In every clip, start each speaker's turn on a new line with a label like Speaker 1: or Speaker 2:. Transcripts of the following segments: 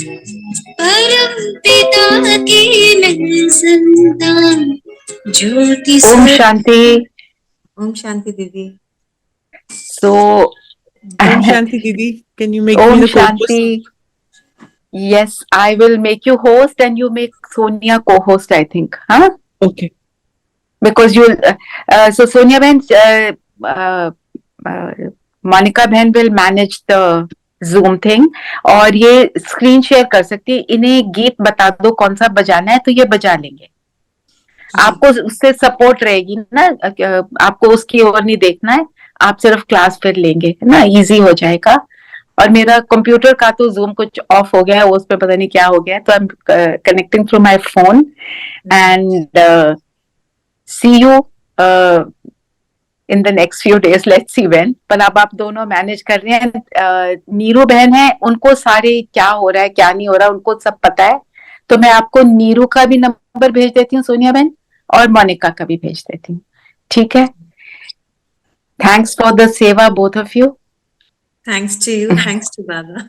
Speaker 1: परम पिता की मैं संतान, ज्योति
Speaker 2: ओम शांति।
Speaker 3: ओम शांति दीदी।
Speaker 2: So
Speaker 4: Om Shanti Didi, can you make me
Speaker 2: Om
Speaker 4: the co-host?
Speaker 2: Shanti. Yes, I will make you host and you make Sonia co-host, I think. Huh?
Speaker 4: Okay.
Speaker 2: Because you'll so Sonia Ben, Monica Ben will manage the Zoom thing और ये screen share कर सकती है। इन्हें गीत बता दो कौन सा बजाना है तो ये बजा लेंगे। आपको उससे सपोर्ट रहेगी ना, आपको उसकी ओर नहीं देखना है, आप सिर्फ क्लास फिर लेंगे, है ना, इजी हो जाएगा। और मेरा कंप्यूटर का तो जूम कुछ ऑफ हो गया है, उस पे पता नहीं क्या हो गया है, तो I am connecting through my phone and see you in the next few days, let's see when. पर अब आप दोनों मैनेज कर रहे हैं। नीरू बहन है, उनको सारे क्या हो रहा है क्या नहीं हो रहा है उनको सब पता है, तो मैं आपको नीरू का भी नंबर भेज देती हूँ सोनिया बहन, और मोनिका का भी भेज देती हूँ, ठीक है? थैंक्स फॉर द सेवा both of you.
Speaker 3: Thanks to you, thanks to बाबा।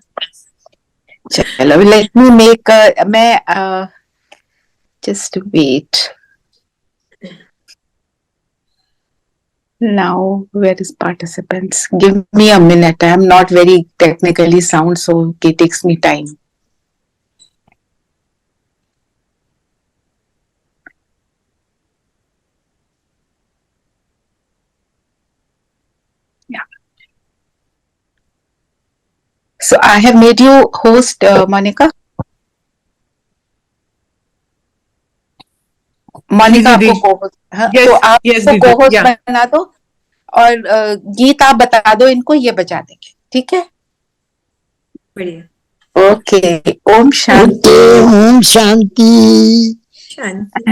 Speaker 2: चलो, लेट मी मेक मैं just wait now. Where is participants? Give me a minute. I am not very technically sound, so it takes me time. So I have made you host, Monica. Monica आपको co-host, तो आपको co-host बना दो और गीत आप बता दो इनको, ये बजा देंगे, ठीक है?
Speaker 3: बढ़िया।
Speaker 2: ओके, ओम शांति।
Speaker 5: ओम शांति।
Speaker 3: शांति।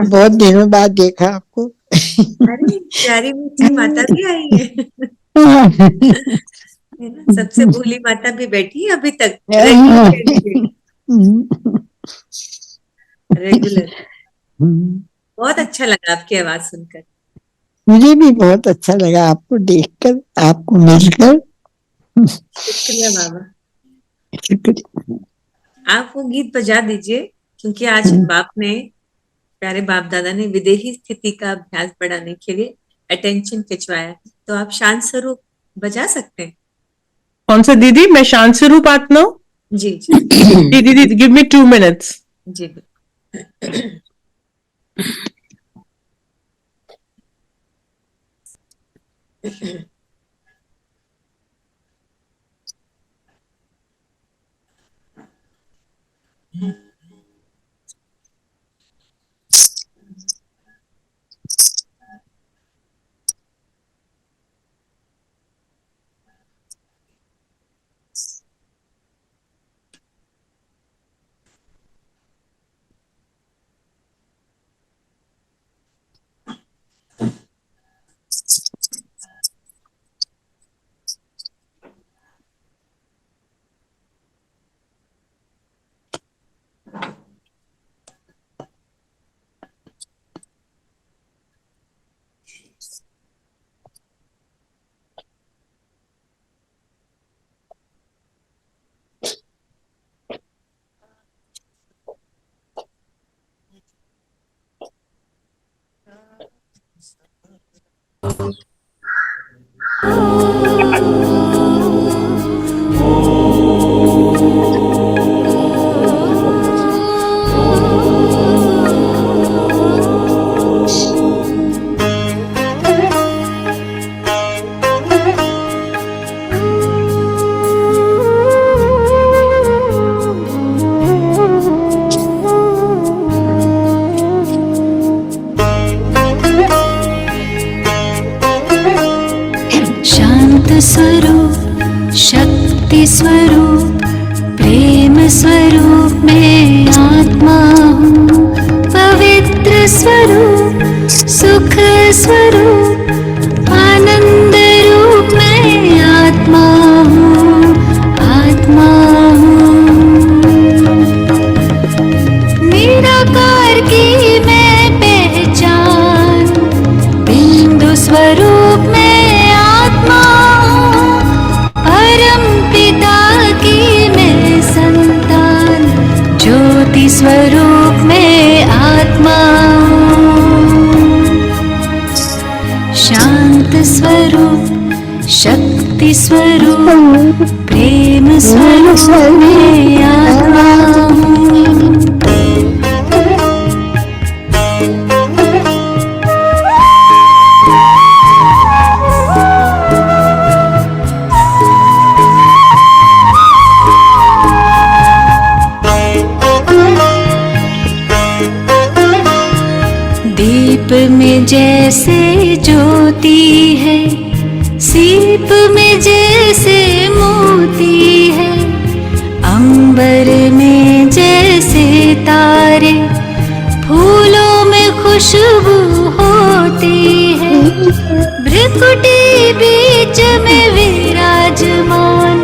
Speaker 5: बहुत दिनों बाद देखा आपको।
Speaker 3: अरे प्यारी मीठी माता भी आई है ना, सबसे भोली माता भी बैठी है अभी तक रेगुलर। बहुत अच्छा लगा आपकी आवाज सुनकर।
Speaker 5: मुझे भी बहुत अच्छा लगा आपको देखकर, आपको मिलकर।
Speaker 3: शुक्रिया बाबा।
Speaker 5: शुक्रिया।
Speaker 3: आप वो गीत बजा दीजिए, क्योंकि आज बाप ने, प्यारे बाप दादा ने विदेही स्थिति का अभ्यास बढ़ाने के लिए अटेंशन खिंचवाया, तो आप शांत स्वरूप बजा सकते हैं।
Speaker 4: कौन सा दीदी? मैं शांत स्वरूप आत्मा।
Speaker 3: जी जी
Speaker 4: दीदी, गिव मी 2 minutes।
Speaker 3: जी
Speaker 1: स्वरूप, शक्ति स्वरूप, प्रेम स्वरूप मैं आत्मा हूँ। पवित्र स्वरूप, सुख स्वरूप, आनंद रूप मैं आत्मा हूँ, आत्मा हूँ। निराकार की मैं पहचान, बिंदु स्वरूप मैं आत्मा हूँ। परम पिता की मैं संतान, शक्ति स्वरूप प्रेम स्वरूप मैं आत्मा हूँ। दीप में जैसे ज्योति है, सीप में जैसे मोती है, अंबर में जैसे तारे, फूलों में खुशबू होती है, भ्रिकुटी बीच में विराजमान,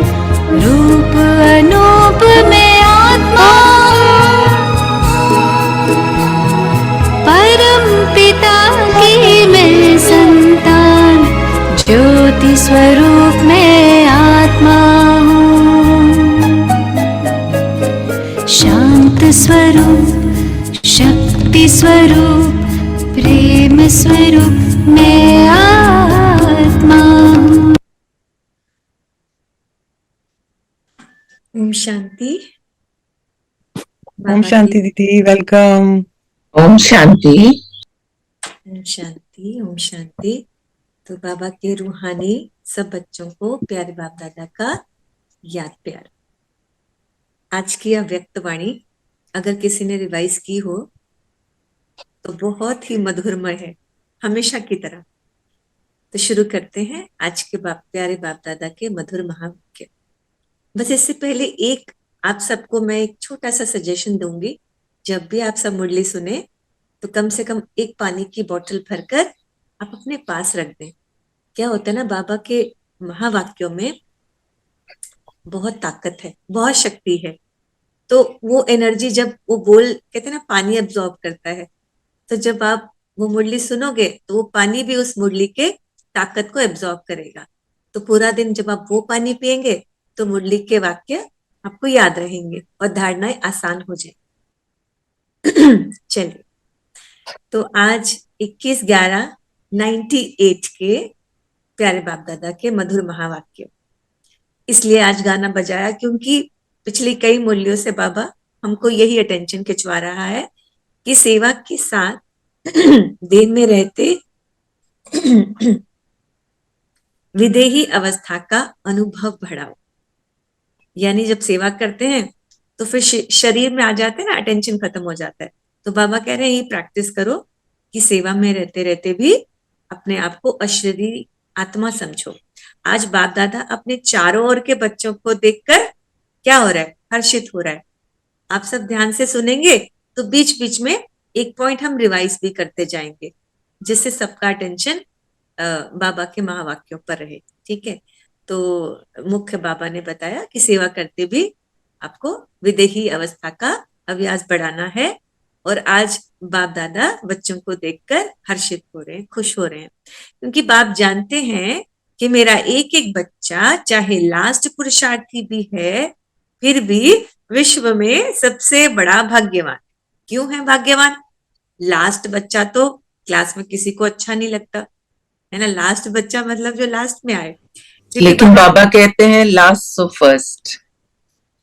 Speaker 1: रूप अनूप में आत्मा, परम पिता की मैं संतान, ज्योति स्वरूप में आत्मा हूँ। शांत स्वरूप शक्ति स्वरूप प्रेम स्वरूप मैं आत्मा हूँ।
Speaker 3: Om Shanti.
Speaker 4: Om Shanti Didi, welcome.
Speaker 6: ओम शांति।
Speaker 3: ओम शांति। ओम शांति। तो बाबा के रूहानी सब बच्चों को प्यारे बाप दादा का याद प्यार। आज की यह व्यक्त वाणी अगर किसी ने रिवाइज की हो तो बहुत ही मधुरमय है, हमेशा की तरह। तो शुरू करते हैं आज के प्यारे बाप दादा के मधुर महावाक्य। बस इससे पहले एक आप सबको मैं एक छोटा सा सजेशन दूंगी, जब भी आप सब मुरली सुने तो कम से कम एक पानी की बोतल भरकर आप अपने पास रख दें। क्या होता है ना, बाबा के महावाक्यों में बहुत ताकत है, बहुत शक्ति है। तो वो एनर्जी जब वो बोल कहते हैं ना, पानी एब्जॉर्ब करता है, तो जब आप वो मुरली सुनोगे तो वो पानी भी उस मुरली के ताकत को एब्जॉर्ब करेगा। तो पूरा दिन जब आप वो पानी पिएंगे तो मुरली के वाक्य आपको याद रहेंगे और धारणाएं आसान हो जाए। चलिए, तो आज 21/11/98 के प्यारे बाप दादा के मधुर महावाक्य, इसलिए आज गाना बजाया क्योंकि पिछली कई मूल्यों से बाबा हमको यही अटेंशन खिंचवा रहा है कि सेवा के साथ देह में रहते विदेही अवस्था का अनुभव बढ़ाओ। यानी जब सेवा करते हैं तो फिर शरीर में आ जाते हैं ना, अटेंशन खत्म हो जाता है। तो बाबा कह रहे हैं ये प्रैक्टिस करो कि सेवा में रहते रहते भी अपने आप को अशरीरी आत्मा समझो। आज बाप दादा अपने चारों ओर के बच्चों को देखकर क्या हो रहा है, हर्षित हो रहा है। आप सब ध्यान से सुनेंगे तो बीच बीच में एक पॉइंट हम रिवाइज भी करते जाएंगे, जिससे सबका अटेंशन बाबा के महावाक्यों पर रहे। ठीक है, तो मुख्य बाबा ने बताया कि सेवा करते भी आपको विदेही अवस्था का अभ्यास बढ़ाना है। और आज बाप दादा बच्चों को देखकर हर्षित हो रहे हैं, खुश हो रहे हैं, क्योंकि बाप जानते हैं कि मेरा एक एक बच्चा चाहे लास्ट पुरुषार्थी भी है, फिर भी विश्व में सबसे बड़ा भाग्यवान। क्यों है भाग्यवान? लास्ट बच्चा तो क्लास में किसी को अच्छा नहीं लगता है ना, लास्ट बच्चा मतलब जो लास्ट में आए।
Speaker 6: लेकिन बाबा कहते हैं लास्ट सो फर्स्ट।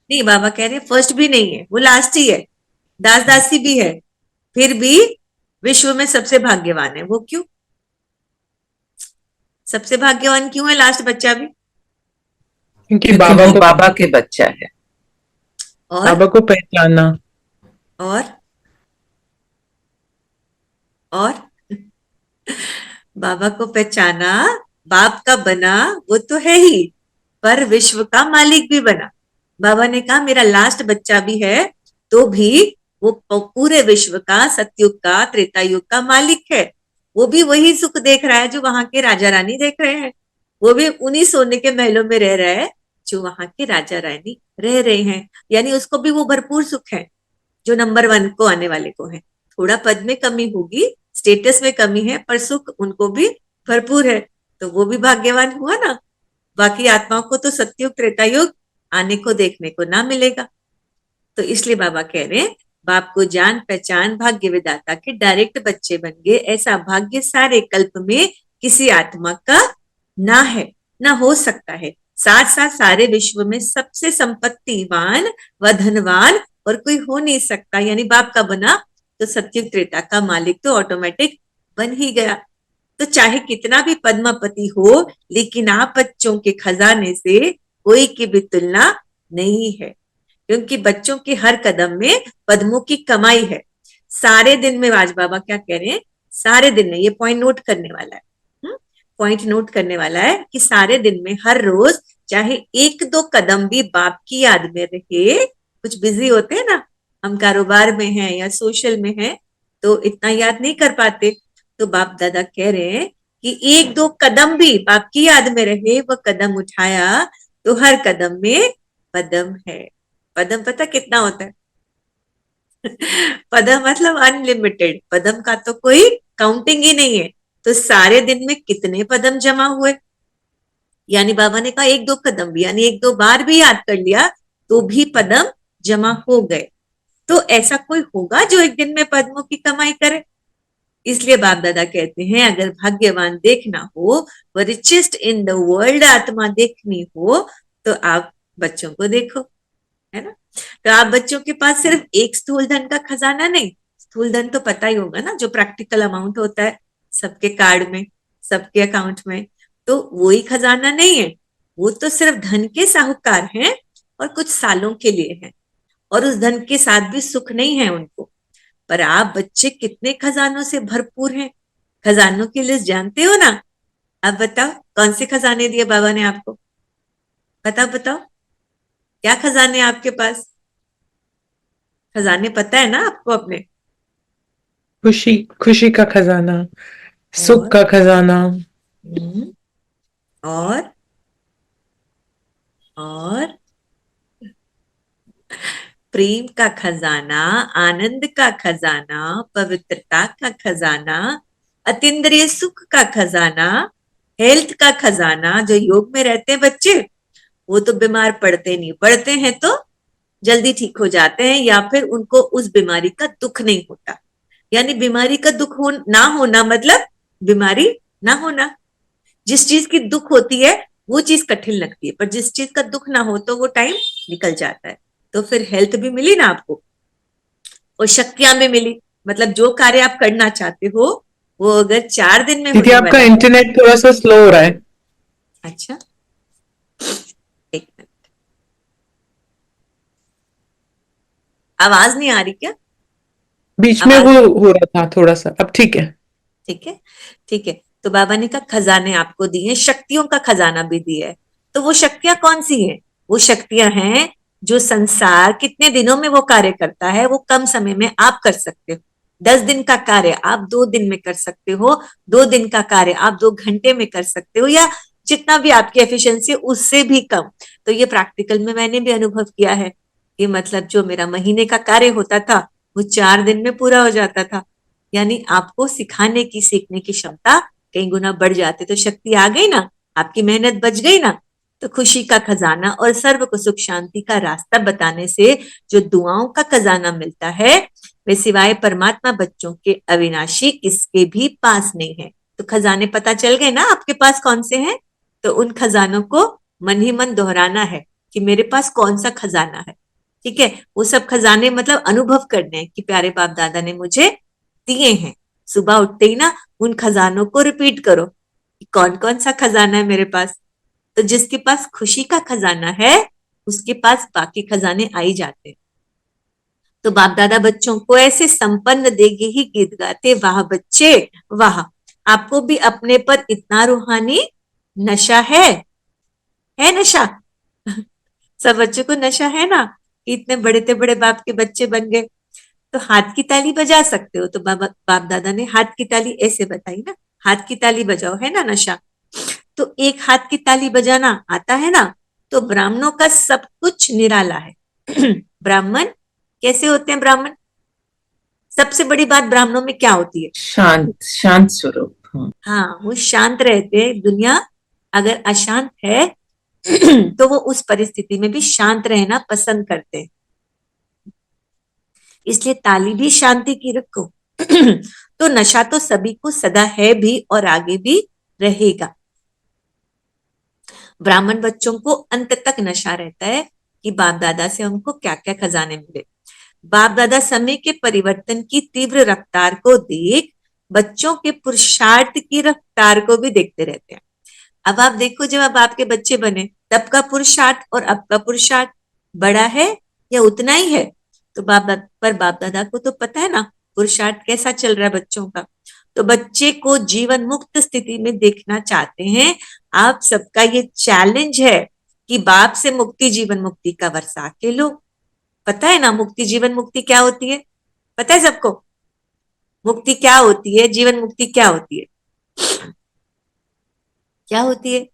Speaker 3: नहीं, बाबा कह रहे हैं फर्स्ट भी नहीं है, वो लास्ट ही है, दास दासी भी है, फिर भी विश्व में सबसे भाग्यवान है। वो क्यों सबसे भाग्यवान क्यों है लास्ट बच्चा भी?
Speaker 4: क्योंकि
Speaker 6: वो बाबा के बच्चा है।
Speaker 3: और
Speaker 4: बाबा को पहचाना
Speaker 3: और बाबा को पहचाना, बाप का बना, वो तो है ही, पर विश्व का मालिक भी बना। बाबा ने कहा मेरा लास्ट बच्चा भी है तो भी वो पूरे विश्व का, सतयुग का, त्रेता युग का मालिक है। वो भी वही सुख देख रहा है जो वहां के राजा रानी देख रहे हैं। वो भी उन्हीं सोने के महलों में रह रहा है जो वहां के राजा रानी रह रहे हैं। यानी उसको भी वो भरपूर सुख है जो नंबर 1 को आने वाले को है। थोड़ा पद में कमी होगी, स्टेटस में कमी है, पर सुख उनको भी भरपूर है, तो वो भी भाग्यवान हुआ ना। बाकी आत्माओं को तो सतयुग त्रेता युग आने को देखने को ना मिलेगा। तो इसलिए बाबा कह रहे हैं बाप को जान पहचान भाग्य विदाता के डायरेक्ट बच्चे बन गए। ऐसा भाग्य सारे कल्प में किसी आत्मा का ना है। ना हो सकता है। साथ साथ सारे विश्व में सबसे संपत्तिवान व धनवान और कोई हो नहीं सकता, यानी बाप का बना तो सत्युग त्रेता का मालिक तो ऑटोमेटिक बन ही गया। तो चाहे कितना भी पद्मापति हो, लेकिन आप बच्चों के खजाने से कोई की भी तुलना नहीं है, क्योंकि बच्चों के हर कदम में पद्मों की कमाई है। सारे दिन में आज बाबा क्या कह रहे हैं, सारे दिन में, ये पॉइंट नोट करने वाला है, पॉइंट नोट करने वाला है कि सारे दिन में हर रोज चाहे एक दो कदम भी बाप की याद में रहे। कुछ बिजी होते हैं ना, हम कारोबार में हैं या सोशल में हैं, तो इतना याद नहीं कर पाते। तो बाप दादा कह रहे हैं कि एक दो कदम भी बाप की याद में रहे, वो कदम उठाया तो हर कदम में पदम है। पदम पता कितना होता है? पदम मतलब अनलिमिटेड, पदम का तो कोई काउंटिंग ही नहीं है। तो सारे दिन में कितने पदम जमा हुए, यानी बाबा ने कहा एक दो कदम भी, यानी एक दो बार भी याद कर लिया तो भी पदम जमा हो गए। तो ऐसा कोई होगा जो एक दिन में पद्मों की कमाई करे? इसलिए बाप दादा कहते हैं अगर भाग्यवान देखना हो, वो रिचेस्ट इन द वर्ल्ड आत्मा देखनी हो, तो आप बच्चों को देखो, है ना। तो आप बच्चों के पास सिर्फ एक स्थूल धन का खजाना नहीं, स्थूल धन तो पता ही होगा ना, जो प्रैक्टिकल अमाउंट होता है सबके कार्ड में, सबके अकाउंट में, तो वो ही खजाना नहीं है। वो तो सिर्फ धन के साहूकार हैं और कुछ सालों के लिए हैं, और उस धन के साथ भी सुख नहीं है उनको। पर आप बच्चे कितने खजानों से भरपूर हैं। खजानों की लिस्ट जानते हो ना? अब बताओ कौन से खजाने दिए बाबा ने आपको? बताओ बताओ, क्या खजाने आपके पास? खजाने पता है ना आपको अपने?
Speaker 4: खुशी, खुशी का खजाना, सुख का खजाना,
Speaker 3: और और प्रेम का खजाना, आनंद का खजाना, पवित्रता का खजाना, अतीन्द्रिय सुख का खजाना, हेल्थ का खजाना। जो योग में रहते हैं बच्चे, वो तो बीमार पड़ते नहीं, पड़ते हैं तो जल्दी ठीक हो जाते हैं, या फिर उनको उस बीमारी का दुख नहीं होता। यानी बीमारी का दुख ना होना मतलब बीमारी ना होना। जिस चीज की दुख होती है वो चीज कठिन लगती है, पर जिस चीज का दुख ना हो तो वो टाइम निकल जाता है। तो फिर हेल्थ भी मिली ना आपको, और शक्तियां भी मिली। मतलब जो कार्य आप करना चाहते हो वो अगर 4 दिन में
Speaker 4: दीदी
Speaker 3: होने
Speaker 4: आपका
Speaker 3: वाला।
Speaker 4: इंटरनेट थोड़ा सा स्लो हो रहा है।
Speaker 3: अच्छा, एक मिनट, आवाज नहीं आ रही क्या?
Speaker 4: बीच में वो हो रहा था थोड़ा सा, अब ठीक है।
Speaker 3: ठीक है, ठीक है। तो बाबा ने कहा खजाने आपको दिए, शक्तियों का खजाना भी दिया है। तो वो शक्तियां कौन सी हैं? वो शक्तियां हैं जो संसार कितने दिनों में वो कार्य करता है, वो कम समय में आप कर सकते हो। 10 दिन का कार्य आप 2 दिन में कर सकते हो, 2 दिन का कार्य आप 2 घंटे में कर सकते हो, या जितना भी आपकी एफिशिएंसी उससे भी कम। तो ये प्रैक्टिकल में मैंने भी अनुभव किया है कि मतलब जो मेरा महीने का कार्य होता था वो 4 दिन में पूरा हो जाता था। यानी आपको सिखाने की, सीखने की क्षमता कई गुना बढ़ जाती। तो शक्ति आ गई ना, आपकी मेहनत बच गई ना। तो खुशी का खजाना और सर्व को सुख शांति का रास्ता बताने से जो दुआओं का खजाना मिलता है, वे सिवाय परमात्मा बच्चों के अविनाशी किसके भी पास नहीं है। तो खजाने पता चल गए ना आपके पास कौन से हैं? तो उन खजानों को मन ही मन दोहराना है कि मेरे पास कौन सा खजाना है। ठीक है, वो सब खजाने मतलब अनुभव करने हैं कि प्यारे बाप दादा ने मुझे दिए हैं। सुबह उठते ही ना उन खजानों को रिपीट करो कि कौन कौन सा खजाना है मेरे पास। तो जिसके पास खुशी का खजाना है उसके पास बाकी खजाने आ ही जाते हैं। तो बाप दादा बच्चों को ऐसे संपन्न देगे ही गीत गाते, वाह बच्चे वाह। आपको भी अपने पर इतना रूहानी नशा है नशा? सब बच्चों को नशा है ना कि इतने बड़े से बड़े बाप के बच्चे बन गए। तो हाथ की ताली बजा सकते हो। तो बाप दादा ने हाथ की ताली ऐसे बताई ना, हाथ की ताली बजाओ, है ना नशा। तो एक हाथ की ताली बजाना आता है ना, तो ब्राह्मणों का सब कुछ निराला है। ब्राह्मण कैसे होते हैं? ब्राह्मण, सबसे बड़ी बात ब्राह्मणों में क्या होती है?
Speaker 6: शांत, शांत स्वरूप।
Speaker 3: हाँ, वो शांत रहते हैं। दुनिया अगर अशांत है तो वो उस परिस्थिति में भी शांत रहना पसंद करते हैं। इसलिए ताली भी शांति की रखो। तो नशा तो सभी को सदा है भी और आगे भी रहेगा। ब्राह्मण बच्चों को अंत तक नशा रहता है कि बाप दादा से हमको क्या क्या खजाने मिले। बाप दादा समय के परिवर्तन की तीव्र रफ्तार को देख बच्चों के पुरुषार्थ की रफ्तार को भी देखते रहते हैं। अब आप देखो, जब अब आपके बच्चे बने तब का पुरुषार्थ और अब का पुरुषार्थ बड़ा है या उतना ही है? तो बाप दादा को तो पता है ना पुरुषार्थ कैसा चल रहा है बच्चों का। तो बच्चे को जीवन मुक्त स्थिति में देखना चाहते हैं। आप सबका ये चैलेंज है कि बाप से मुक्ति जीवन मुक्ति का वर्षा के लो। पता है ना मुक्ति जीवन मुक्ति क्या होती है? पता है सबको मुक्ति क्या होती है, जीवन मुक्ति क्या होती है? क्या होती है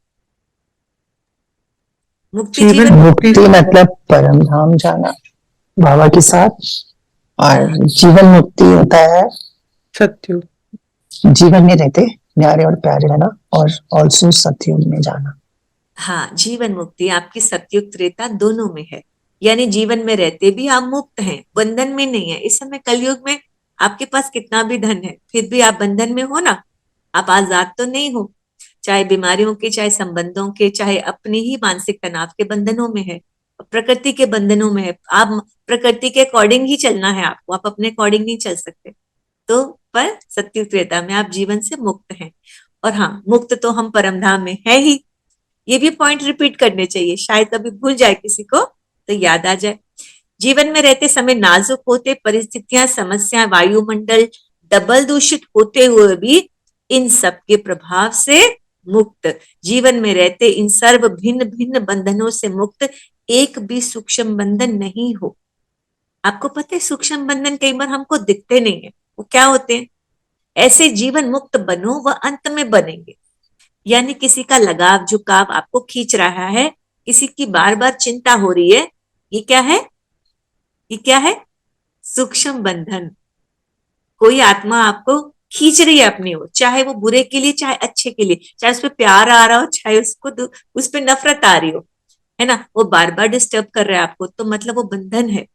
Speaker 3: मुक्ति जीवन
Speaker 4: मुक्ति
Speaker 5: मुक्ति मतलब परम धाम जाना बाबा के साथ, और जीवन मुक्ति होता है
Speaker 4: सत्युग।
Speaker 5: जीवन में रहते प्यारे और प्यारे रहना, और ऑल्सो सतयुग में जाना।
Speaker 3: हाँ, जीवन मुक्ति आपकी सतयुग त्रेता दोनों में है। यानी जीवन में रहते भी आप मुक्त हैं, बंधन में नहीं है। इस समय कलयुग में आपके पास कितना भी धन है फिर भी आप बंधन में हो ना, आप आजाद तो नहीं हो। चाहे बीमारियों के, चाहे संबंधों के, चाहे अपने ही मानसिक तनाव के बंधनों में है, प्रकृति के बंधनों में है। आप प्रकृति के अकॉर्डिंग ही चलना है आपको, आप अपने अकॉर्डिंग नहीं चल सकते। तो पर सतयुग त्रेता में आप जीवन से मुक्त हैं। और हाँ, मुक्त तो हम परमधाम में है ही। ये भी पॉइंट रिपीट करने चाहिए, शायद कभी भूल जाए किसी को तो याद आ जाए। जीवन में रहते समय नाजुक होते परिस्थितियां, समस्याएं, वायुमंडल डबल दूषित होते हुए भी इन सब के प्रभाव से मुक्त। जीवन में रहते इन सर्व भिन्न भिन्न बंधनों से मुक्त, एक भी सूक्ष्म बंधन नहीं हो। आपको पता है सूक्ष्म बंधन कई बार हमको दिखते नहीं है, वो क्या होते हैं? ऐसे जीवन मुक्त बनो व अंत में बनेंगे। यानी किसी का लगाव झुकाव आपको खींच रहा है, किसी की बार बार चिंता हो रही है, ये क्या है? ये क्या है? सूक्ष्म बंधन। कोई आत्मा आपको खींच रही है अपनी ओर, चाहे वो बुरे के लिए चाहे अच्छे के लिए, चाहे उस पर प्यार आ रहा हो चाहे उस पर नफरत आ रही हो, है ना, वो बार बार डिस्टर्ब कर रहा है आपको, तो मतलब वो बंधन है।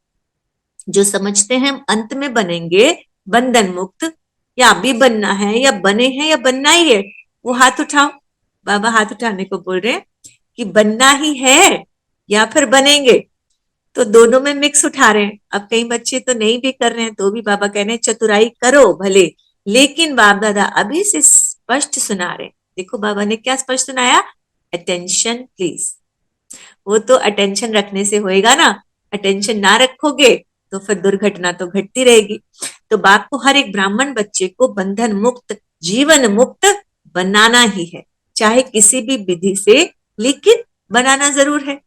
Speaker 3: जो समझते हैं हम अंत में बनेंगे बंधन मुक्त, या अभी बनना है या बने हैं या बनना ही है, वो हाथ उठाओ। बाबा हाथ उठाने को बोल रहे हैं कि बनना ही है या फिर बनेंगे। तो दोनों में मिक्स उठा रहे हैं। अब कई बच्चे तो नहीं भी कर रहे हैं तो भी बाबा कह रहे हैं चतुराई करो भले, लेकिन बाप दादा अभी से स्पष्ट सुना रहे हैं। देखो बाबा ने क्या स्पष्ट सुनाया? Attention please. वो तो अटेंशन रखने से होएगा ना, अटेंशन ना रखोगे तो फिर दुर्घटना तो घटती रहेगी। तो बाप को हर एक ब्राह्मण बच्चे को बंधन मुक्त जीवन मुक्त बनाना ही है, चाहे किसी भी विधि से, लेकिन बनाना जरूर है।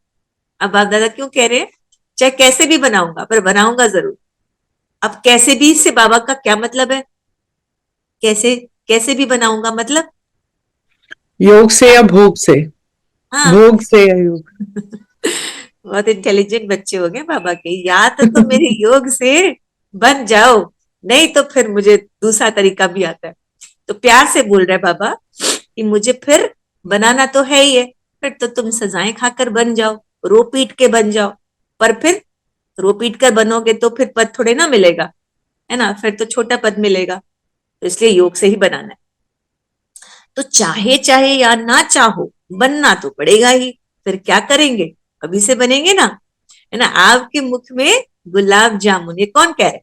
Speaker 3: अब बाप दादा क्यों कह रहे हैं चाहे कैसे भी बनाऊंगा पर बनाऊंगा जरूर। अब कैसे भी से बाबा का क्या मतलब है? कैसे कैसे भी बनाऊंगा मतलब
Speaker 4: योग से या भोग से?
Speaker 3: हाँ
Speaker 4: भोग से या योग?
Speaker 3: बहुत इंटेलिजेंट बच्चे हो गए बाबा के। या तो मेरे योग से बन जाओ, नहीं तो फिर मुझे दूसरा तरीका भी आता है। तो प्यार से बोल रहे बाबा कि मुझे फिर बनाना तो है ही है, फिर तो तुम सजाएं खाकर बन जाओ, रो पीट के बन जाओ। पर फिर रो पीट कर बनोगे तो फिर पद थोड़े ना मिलेगा, है ना, फिर तो छोटा पद मिलेगा। तो इसलिए योग से ही बनाना है। तो चाहे चाहे या ना चाहो बनना तो पड़ेगा ही। फिर क्या करेंगे? अभी से बनेंगे ना, है ना। आपके मुख में गुलाब जामुन, ये कौन कह रहे?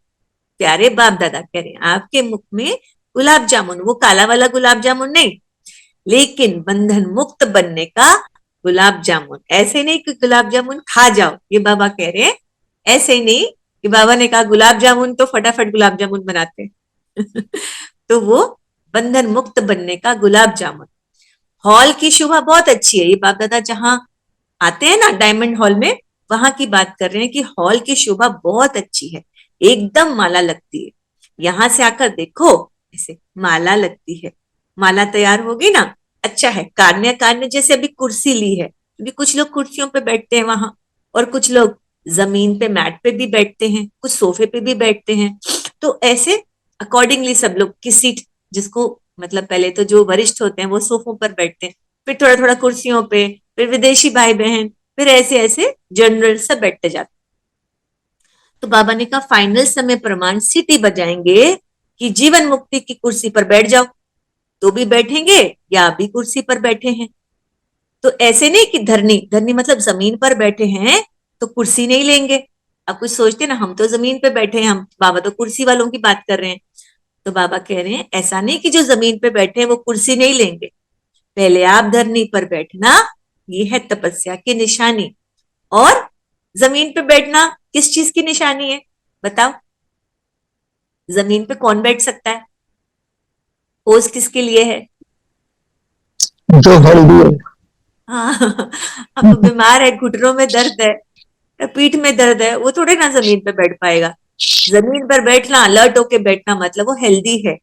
Speaker 3: प्यारे बाप दादा कह रहे हैं आपके मुख में गुलाब जामुन, वो काला वाला गुलाब जामुन नहीं, लेकिन बंधन मुक्त बनने का गुलाब जामुन। ऐसे नहीं कि गुलाब जामुन खा जाओ, ये बाबा कह रहे हैं। ऐसे ही नहीं कि बाबा ने कहा गुलाब जामुन तो फटाफट गुलाब जामुन बनाते हैं। तो वो बंधन मुक्त बनने का गुलाब जामुन। हॉल की शोभा बहुत अच्छी है। ये बाप दादा जहां आते हैं ना डायमंड हॉल में, वहां की बात कर रहे हैं कि हॉल की शोभा बहुत अच्छी है, एकदम माला लगती है। यहां से आकर देखो ऐसे माला लगती है, माला तैयार होगी ना, अच्छा है। कार्य जैसे अभी कुर्सी ली है, अभी कुछ लोग कुर्सियों पे बैठते हैं वहां, और कुछ लोग जमीन पे मैट पे भी बैठते हैं, कुछ सोफे पे भी बैठते हैं। तो ऐसे अकॉर्डिंगली सब लोग की सीट, जिसको मतलब पहले तो जो वरिष्ठ होते हैं वो सोफों पर बैठते हैं, फिर थोड़ा थोड़ा कुर्सियों पे, फिर विदेशी भाई बहन, फिर ऐसे ऐसे जनरल सब बैठते जाते। तो बाबा ने कहा फाइनल समय प्रमाण सीटी बजाएंगे कि जीवन मुक्ति की कुर्सी पर बैठ जाओ, तो भी बैठेंगे या अभी कुर्सी पर बैठे हैं। तो ऐसे नहीं कि धरनी, धरनी मतलब जमीन पर बैठे हैं तो कुर्सी नहीं लेंगे। अब कुछ सोचते ना, हम तो जमीन पे बैठे हैं, हम बाबा तो कुर्सी वालों की बात कर रहे हैं। तो बाबा कह रहे हैं ऐसा नहीं कि जो जमीन पे बैठे हैं वो कुर्सी नहीं लेंगे, पहले आप धरनी पर बैठना, ये है तपस्या की निशानी। और जमीन पे बैठना किस चीज की निशानी है बताओ? जमीन पे कौन बैठ सकता है? पोज किसके लिए है?
Speaker 5: जो हेल्दी है।
Speaker 3: हाँ, अब बीमार है, घुटनों में दर्द है, पीठ में दर्द है, वो थोड़े ना जमीन पे बैठ पाएगा। जमीन पर बैठना, अलर्ट होके बैठना मतलब वो हेल्दी है।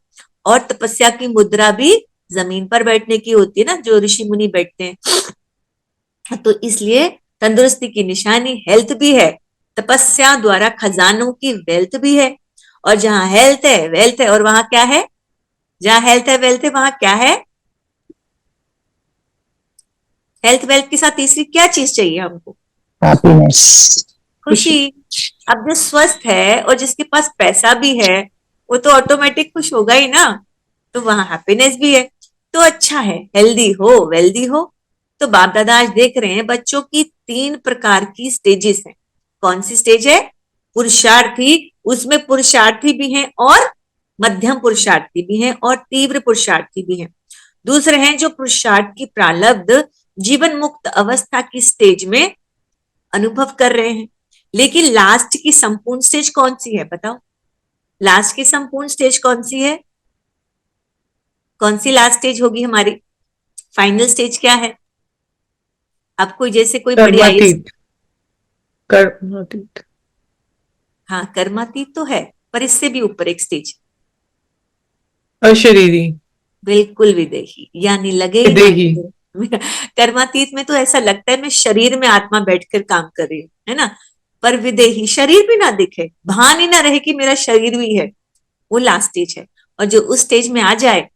Speaker 3: और तपस्या की मुद्रा भी जमीन पर बैठने की होती है ना, जो ऋषि मुनि बैठते हैं। तो इसलिए तंदुरुस्ती की निशानी हेल्थ भी है, तपस्या द्वारा खजानों की वेल्थ भी है। और जहां हेल्थ है वेल्थ है, और वहां क्या है? जहां हेल्थ है वेल्थ है वहां क्या है? हेल्थ वेल्थ के साथ तीसरी क्या चीज चाहिए हमको?
Speaker 5: हैप्पीनेस।
Speaker 3: खुशी। अब जो स्वस्थ है और जिसके पास पैसा भी है वो तो ऑटोमेटिक खुश होगा ही ना, तो वहां हैप्पीनेस भी है। तो अच्छा है, हेल्दी हो वेल्दी हो। तो बाप दादा आज देख रहे हैं बच्चों की 3 प्रकार की स्टेजेस हैं। कौन सी स्टेज है? पुरुषार्थी, उसमें पुरुषार्थी भी हैं और मध्यम पुरुषार्थी भी हैं और तीव्र पुरुषार्थी भी हैं। दूसरे हैं जो पुरुषार्थ की प्रारब्ध जीवन मुक्त अवस्था की स्टेज में अनुभव कर रहे हैं। लेकिन लास्ट की संपूर्ण स्टेज कौन सी है बताओ? लास्ट की संपूर्ण स्टेज कौन सी है? कौन सी लास्ट स्टेज होगी हमारी? फाइनल स्टेज क्या है? आपको जैसे कोई बड़ी आईएएस,
Speaker 4: कर्मातीत। कर्मातीत।
Speaker 3: हाँ कर्मातीत तो है, पर इससे भी ऊपर एक स्टेज,
Speaker 4: अशरीरी।
Speaker 3: बिल्कुल विदेही, यानी लगे ही ना
Speaker 4: विदेही।
Speaker 3: कि कर्मातीत में तो ऐसा लगता है मैं शरीर में आत्मा बैठकर काम कर रही हूँ, है ना। पर विदेही शरीर भी ना दिखे, भान ही ना रहे कि मेरा शरीर भी है, वो लास्ट स्टेज है। और जो उस स्टेज में आ जाए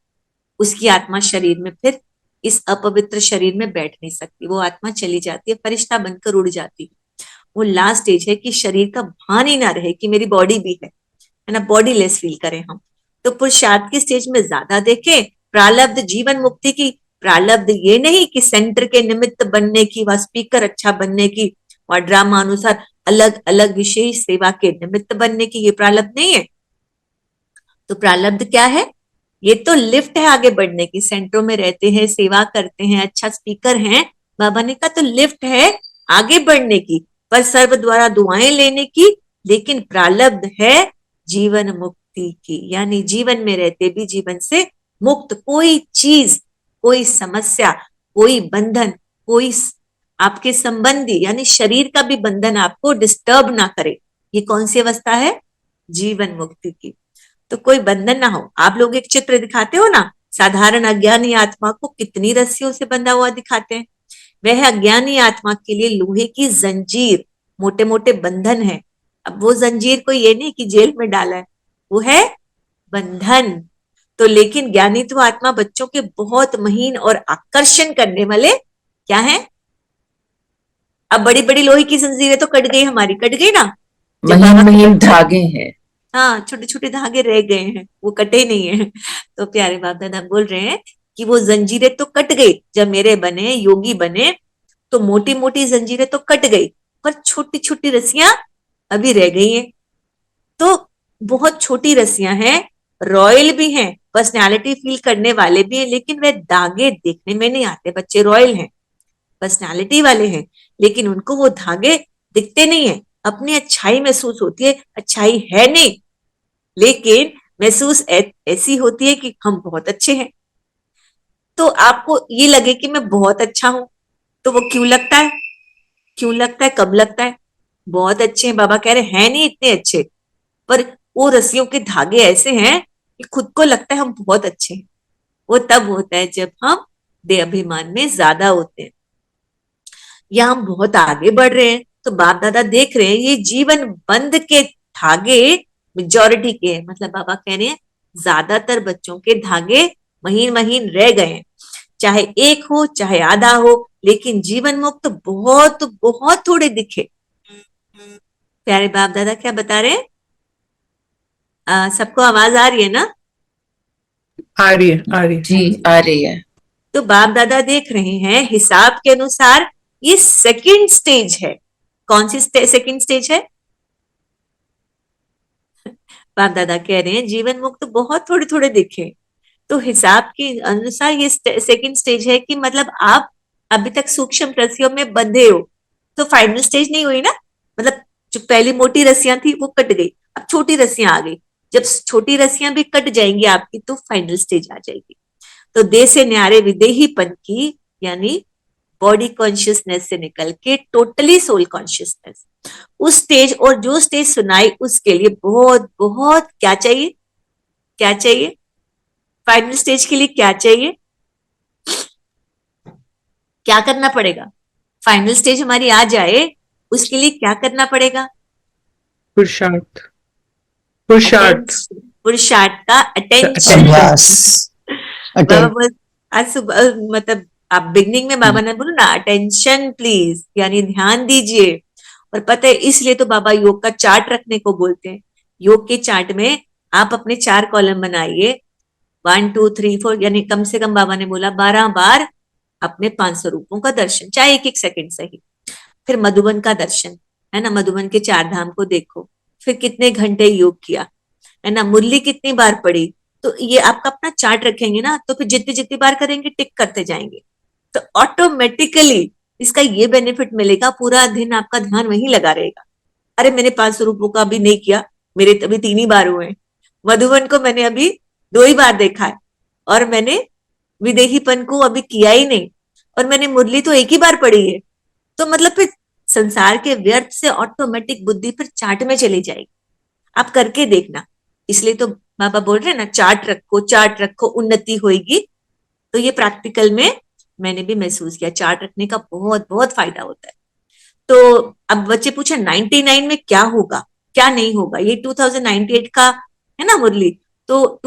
Speaker 3: उसकी आत्मा शरीर में फिर इस अपवित्र शरीर में बैठ नहीं सकती, वो आत्मा चली जाती है, फरिश्ता बनकर उड़ जाती है। वो लास्ट स्टेज है कि शरीर का भान ही ना रहे कि मेरी बॉडी भी है ना, बॉडी लेस फील करें हम। तो पुरुषार्थ की स्टेज में ज्यादा देखें प्रारब्ध जीवन मुक्ति की। प्रारब्ध ये नहीं कि सेंटर के निमित्त बनने की, व स्पीकर अच्छा बनने की, व ड्रामा अनुसार अलग अलग विशेष सेवा के निमित्त बनने की, ये प्रारब्ध नहीं है। तो प्रारब्ध क्या है? ये तो लिफ्ट है आगे बढ़ने की, सेंटरों में रहते हैं, सेवा करते हैं, अच्छा स्पीकर हैं, बाबा ने कहा तो लिफ्ट है आगे बढ़ने की, पर सर्व द्वारा दुआएं लेने की। लेकिन प्रारब्ध है जीवन मुक्ति की, यानी जीवन में रहते भी जीवन से मुक्त, कोई चीज, कोई समस्या, कोई बंधन, कोई आपके संबंधी यानी शरीर का भी बंधन आपको डिस्टर्ब ना करे। ये कौन सी अवस्था है? जीवन मुक्ति की। तो कोई बंधन ना हो। आप लोग एक चित्र दिखाते हो ना, साधारण अज्ञानी आत्मा को कितनी रस्सियों से बंधा हुआ दिखाते हैं। वह अज्ञानी आत्मा के लिए लोहे की जंजीर, मोटे मोटे बंधन है। अब वो जंजीर को ये नहीं कि जेल में डाला है, वो है बंधन। तो लेकिन ज्ञानी तो आत्मा बच्चों के बहुत महीन और आकर्षण करने वाले क्या है? अब बड़ी बड़ी लोहे की जंजीरें तो कट गई हमारी, कट गई ना, जब
Speaker 6: महीन
Speaker 3: बाबा
Speaker 6: महीन धागे हैं।
Speaker 3: हाँ छोटे छोटे धागे रह गए हैं, वो कटे नहीं है। तो प्यारे बाप दादा बोल रहे हैं कि वो जंजीरें तो कट गई, जब मेरे बने योगी बने तो मोटी मोटी जंजीरें तो कट गई, पर छोटी छोटी रस्सियां अभी रह गई हैं। तो बहुत छोटी रस्सियां हैं, रॉयल भी हैं, पर्सनालिटी फील करने वाले भी हैं, लेकिन वे धागे देखने में नहीं आते। बच्चे रॉयल हैं, पर्सनालिटी वाले हैं, लेकिन उनको वो धागे दिखते नहीं है। अपनी अच्छाई महसूस होती है, अच्छाई है नहीं, लेकिन महसूस ऐसी होती है कि हम बहुत अच्छे हैं। तो आपको ये लगे कि मैं बहुत अच्छा हूं, तो वो क्यों लगता है? क्यों लगता है, कब लगता है? बहुत अच्छे हैं, बाबा कह रहे हैं नहीं इतने अच्छे, पर वो रस्सियों के धागे ऐसे हैं कि खुद को लगता है हम बहुत अच्छे हैं। वो तब होता है जब हम देह अभिमान में ज्यादा होते हैं, या हम बहुत आगे बढ़ रहे हैं। तो बाप दादा देख रहे हैं ये जीवन बंध के धागे मेजॉरिटी के हैं, मतलब बाबा कह रहे हैं ज्यादातर बच्चों के धागे महीन महीन रह गए हैं, चाहे एक हो चाहे आधा हो, लेकिन जीवन मुक्त बहुत बहुत थोड़े दिखे। प्यारे बाप दादा क्या बता रहे हैं? सबको आवाज आ रही है ना?
Speaker 4: आ रही है, आ रही है।
Speaker 6: जी आ रही है।
Speaker 3: तो बाप दादा देख रहे हैं हिसाब के अनुसार ये सेकंड स्टेज है। कौन सी सेकंड स्टेज है? बाप दादा कह रहे हैं जीवन मुक्त बहुत थोड़े थोड़े दिखे, तो हिसाब के अनुसार ये सेकंड स्टेज है कि मतलब आप अभी तक सूक्ष्म रस्सियों में बंधे हो, तो फाइनल स्टेज नहीं हुई ना। मतलब जो पहली मोटी रस्सियां थी वो कट गई, अब छोटी रस्सियां आ गई। जब छोटी रस्सियां भी कट जाएंगी आपकी तो फाइनल स्टेज आ जाएगी। तो देह से न्यारे विदेहीपन की यानी बॉडी कॉन्शियसनेस से निकल के टोटली सोल कॉन्शियसनेस, उस स्टेज, और जो स्टेज सुनाई उसके लिए बहुत बहुत क्या चाहिए? क्या चाहिए? फाइनल स्टेज के लिए क्या चाहिए? क्या करना पड़ेगा? फाइनल स्टेज हमारी आ जाए उसके लिए क्या करना पड़ेगा?
Speaker 4: पुरुषार्थ, पुरुषार्थ,
Speaker 3: पुरुषार्थ का अटेंशन।
Speaker 5: अभ्यास,
Speaker 3: बाबा
Speaker 5: अटेंड,
Speaker 3: बोल आज सुबह मतलब आप बिगनिंग में बाबा ने बोला ना अटेंशन प्लीज, यानी ध्यान दीजिए। और पता है इसलिए तो बाबा योग का चार्ट रखने को बोलते हैं। योग के चार्ट में आप अपने 4 कॉलम बनाइए, 1 2 3 4, यानी कम से कम बाबा ने बोला 12 बार अपने 500 रूपों का दर्शन, चाहे एक एक सेकंड सही। फिर मधुबन का दर्शन, है ना, मधुबन के 4 धाम को देखो। फिर कितने घंटे योग किया, है ना, मुरली कितनी बार पढ़ी। तो ये आपका अपना चार्ट रखेंगे ना, तो फिर जितनी जितनी बार करेंगे टिक करते जाएंगे, तो ऑटोमेटिकली इसका ये बेनिफिट मिलेगा, पूरा दिन आपका ध्यान वहीं लगा रहेगा। अरे मैंने 500 रूपों का अभी नहीं किया, मेरे अभी 3 ही बार हुए हैं। मधुबन को मैंने अभी 2 ही बार देखा है, और मैंने विदेहीपन को अभी किया ही नहीं, और मैंने मुरली तो 1 ही बार पढ़ी है। तो मतलब फिर संसार के व्यर्थ से ऑटोमेटिक बुद्धि फिर चार्ट में चली जाएगी। आप करके देखना। इसलिए तो बाबा बोल रहे हैं ना, चार्ट रखो, चार्ट रखो, उन्नति होगी। तो ये प्रैक्टिकल में मैंने भी महसूस किया, चार्ट रखने का बहुत बहुत फायदा होता है। तो अब बच्चे पूछे 99 में क्या होगा क्या नहीं होगा, ये 2098 का है ना मुरली, तो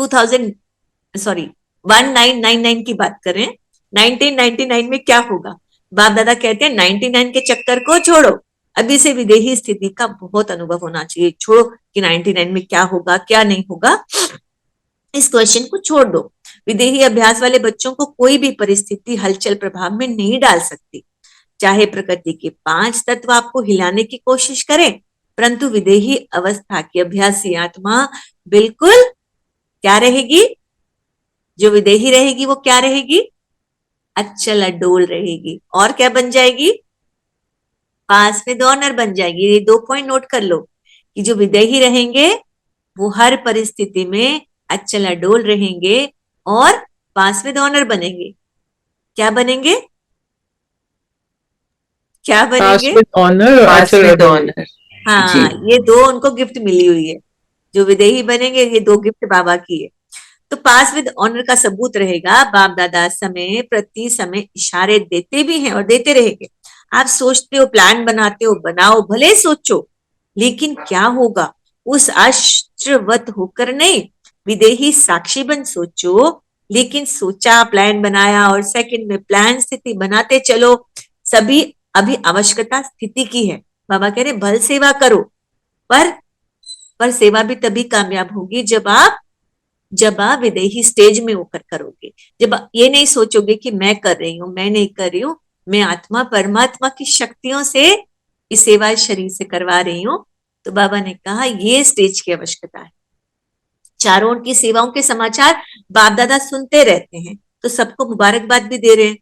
Speaker 3: 1999 की बात करें, 1999 में क्या होगा। बाप दादा कहते हैं 99 के चक्कर को छोड़ो, अभी से विदेही स्थिति का बहुत अनुभव होना चाहिए। छोड़ो कि 99 में क्या होगा क्या नहीं होगा, इस क्वेश्चन को छोड़ दो। विदेही अभ्यास वाले बच्चों को कोई भी परिस्थिति हलचल प्रभाव में नहीं डाल सकती। चाहे प्रकृति के 5 तत्व आपको हिलाने की कोशिश करें, परंतु विदेही अवस्था की अभ्यासी आत्मा बिल्कुल क्या रहेगी? जो विदेही रहेगी वो क्या रहेगी? अचल अडोल रहेगी। और क्या बन जाएगी? पास में ऑनर बन जाएगी। ये 2 पॉइंट नोट कर लो कि जो विदेही रहेंगे वो हर परिस्थिति में अचल अडोल रहेंगे और पास में ऑनर बनेंगे। क्या बनेंगे? क्या
Speaker 4: पास
Speaker 3: बनेंगे?
Speaker 4: With honour,
Speaker 6: pass with honour.
Speaker 3: हाँ, ये 2 उनको गिफ्ट मिली हुई है। जो विदेही बनेंगे ये 2 गिफ्ट बाबा की है। तो पास विद ऑनर का सबूत रहेगा, बाप दादा समय प्रति समय इशारे देते भी हैं और देते रहेंगे। आप सोचते हो, प्लान बनाते हो, बनाओ, भले सोचो, लेकिन क्या होगा उस आश्चर्यवत होकर नहीं, विदेही साक्षी बन सोचो। लेकिन सोचा, प्लान बनाया और सेकंड में प्लान स्थिति बनाते चलो, सभी अभी आवश्यकता स्थिति की है। बाबा कह रहे भल सेवा करो, पर सेवा भी तभी कामयाब होगी जब आप विदेही स्टेज में होकर करोगे। जब ये नहीं सोचोगे कि मैं कर रही हूं, मैं नहीं कर रही हूं, मैं आत्मा परमात्मा की शक्तियों से इस सेवा इस शरीर से करवा रही हूं, तो बाबा ने कहा ये स्टेज की आवश्यकता है। चारों ओर की सेवाओं के समाचार बाप दादा सुनते रहते हैं, तो सबको मुबारकबाद भी दे रहे हैं।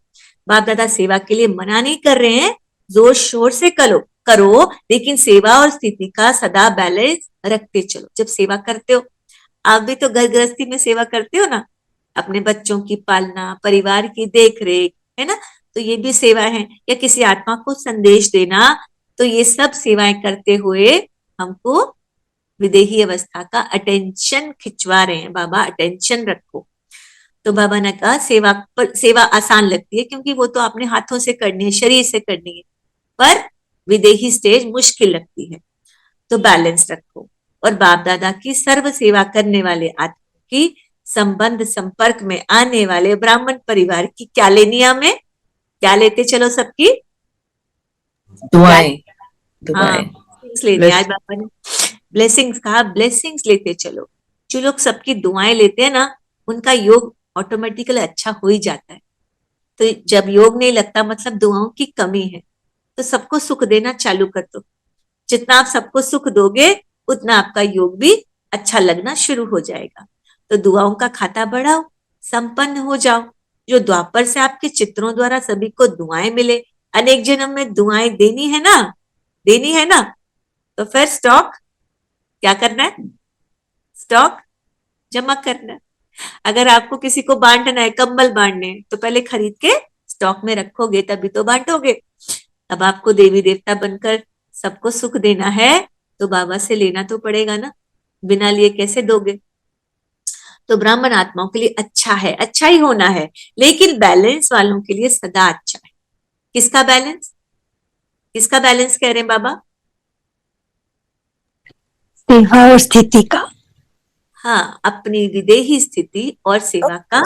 Speaker 3: बाप दादा सेवा के लिए मना नहीं कर रहे हैं, जोर शोर से करो, लेकिन सेवा और स्थिति का सदा बैलेंस रखते चलो। जब सेवा करते हो, आप भी तो घर गृहस्थी में सेवा करते हो ना, अपने बच्चों की पालना, परिवार की देख रेख, है ना, तो ये भी सेवा है। या किसी आत्मा को संदेश देना, तो ये सब सेवाएं करते हुए हमको विदेही अवस्था का अटेंशन खिंचवा रहे हैं। बाबा अटेंशन रखो। तो बाबा ने कहा सेवा आसान लगती है क्योंकि वो तो अपने हाथों से करनी है, शरीर से करनी है, पर विदेही स्टेज मुश्किल लगती है। तो बैलेंस रखो। और बाप दादा की सर्व सेवा करने वाले आत्मा की संबंध संपर्क में आने वाले ब्राह्मण परिवार की क्या लेनी, हमें क्या लेते चलो सबकी
Speaker 6: दुआएं,
Speaker 3: हाँ, लेते आज बाबा ने ब्लेसिंग्स कहा, ब्लेसिंग्स लेते चलो। जो लोग सबकी दुआएं लेते हैं ना, उनका योग ऑटोमेटिकली अच्छा हो ही जाता है। तो जब योग नहीं लगता मतलब दुआओं की कमी है। तो सबको सुख देना चालू कर दो। जितना आप सबको सुख दोगे उतना आपका योग भी अच्छा लगना शुरू हो जाएगा। तो दुआओं का खाता बढ़ाओ, संपन्न हो जाओ। जो द्वापर से आपके चित्रों द्वारा सभी को दुआएं मिले, अनेक जन्म में दुआएं देनी है ना, देनी है ना। तो फिर स्टॉक क्या करना है, स्टॉक जमा करना है। अगर आपको किसी को बांटना है, कंबल बांटने हैं, तो पहले खरीद के स्टॉक में रखोगे तभी तो बांटोगे। अब आपको देवी देवता बनकर सबको सुख देना है तो बाबा से लेना तो पड़ेगा ना, बिना लिए कैसे दोगे। तो ब्राह्मण आत्माओं के लिए अच्छा है, अच्छा ही होना है, लेकिन बैलेंस वालों के लिए सदा अच्छा है। किसका बैलेंस, किसका बैलेंस कह रहे हैं बाबा?
Speaker 5: सेवा और स्थिति का।
Speaker 3: हाँ, अपनी विदेही स्थिति और सेवा का,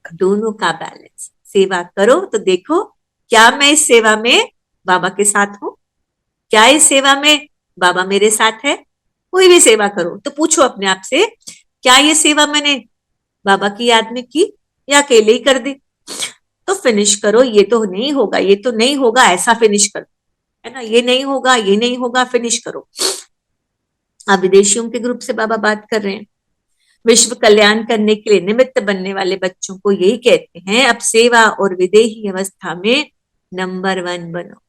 Speaker 3: दोनों का बैलेंस। सेवा करो तो देखो क्या मैं इस सेवा में बाबा के साथ हूं, क्या इस सेवा में बाबा मेरे साथ है। कोई भी सेवा करो तो पूछो अपने आप से, क्या ये सेवा मैंने बाबा की याद में की या अकेले ही कर दी। तो फिनिश करो, ये तो नहीं होगा, ये तो नहीं होगा, ऐसा फिनिश करो, है ना। ये नहीं होगा, ये नहीं होगा, फिनिश करो। अब विदेशियों के ग्रुप से बाबा बात कर रहे हैं। विश्व कल्याण करने के लिए निमित्त बनने वाले बच्चों को यही कहते हैं, अब सेवा और विदेही अवस्था में नंबर 1 बनो।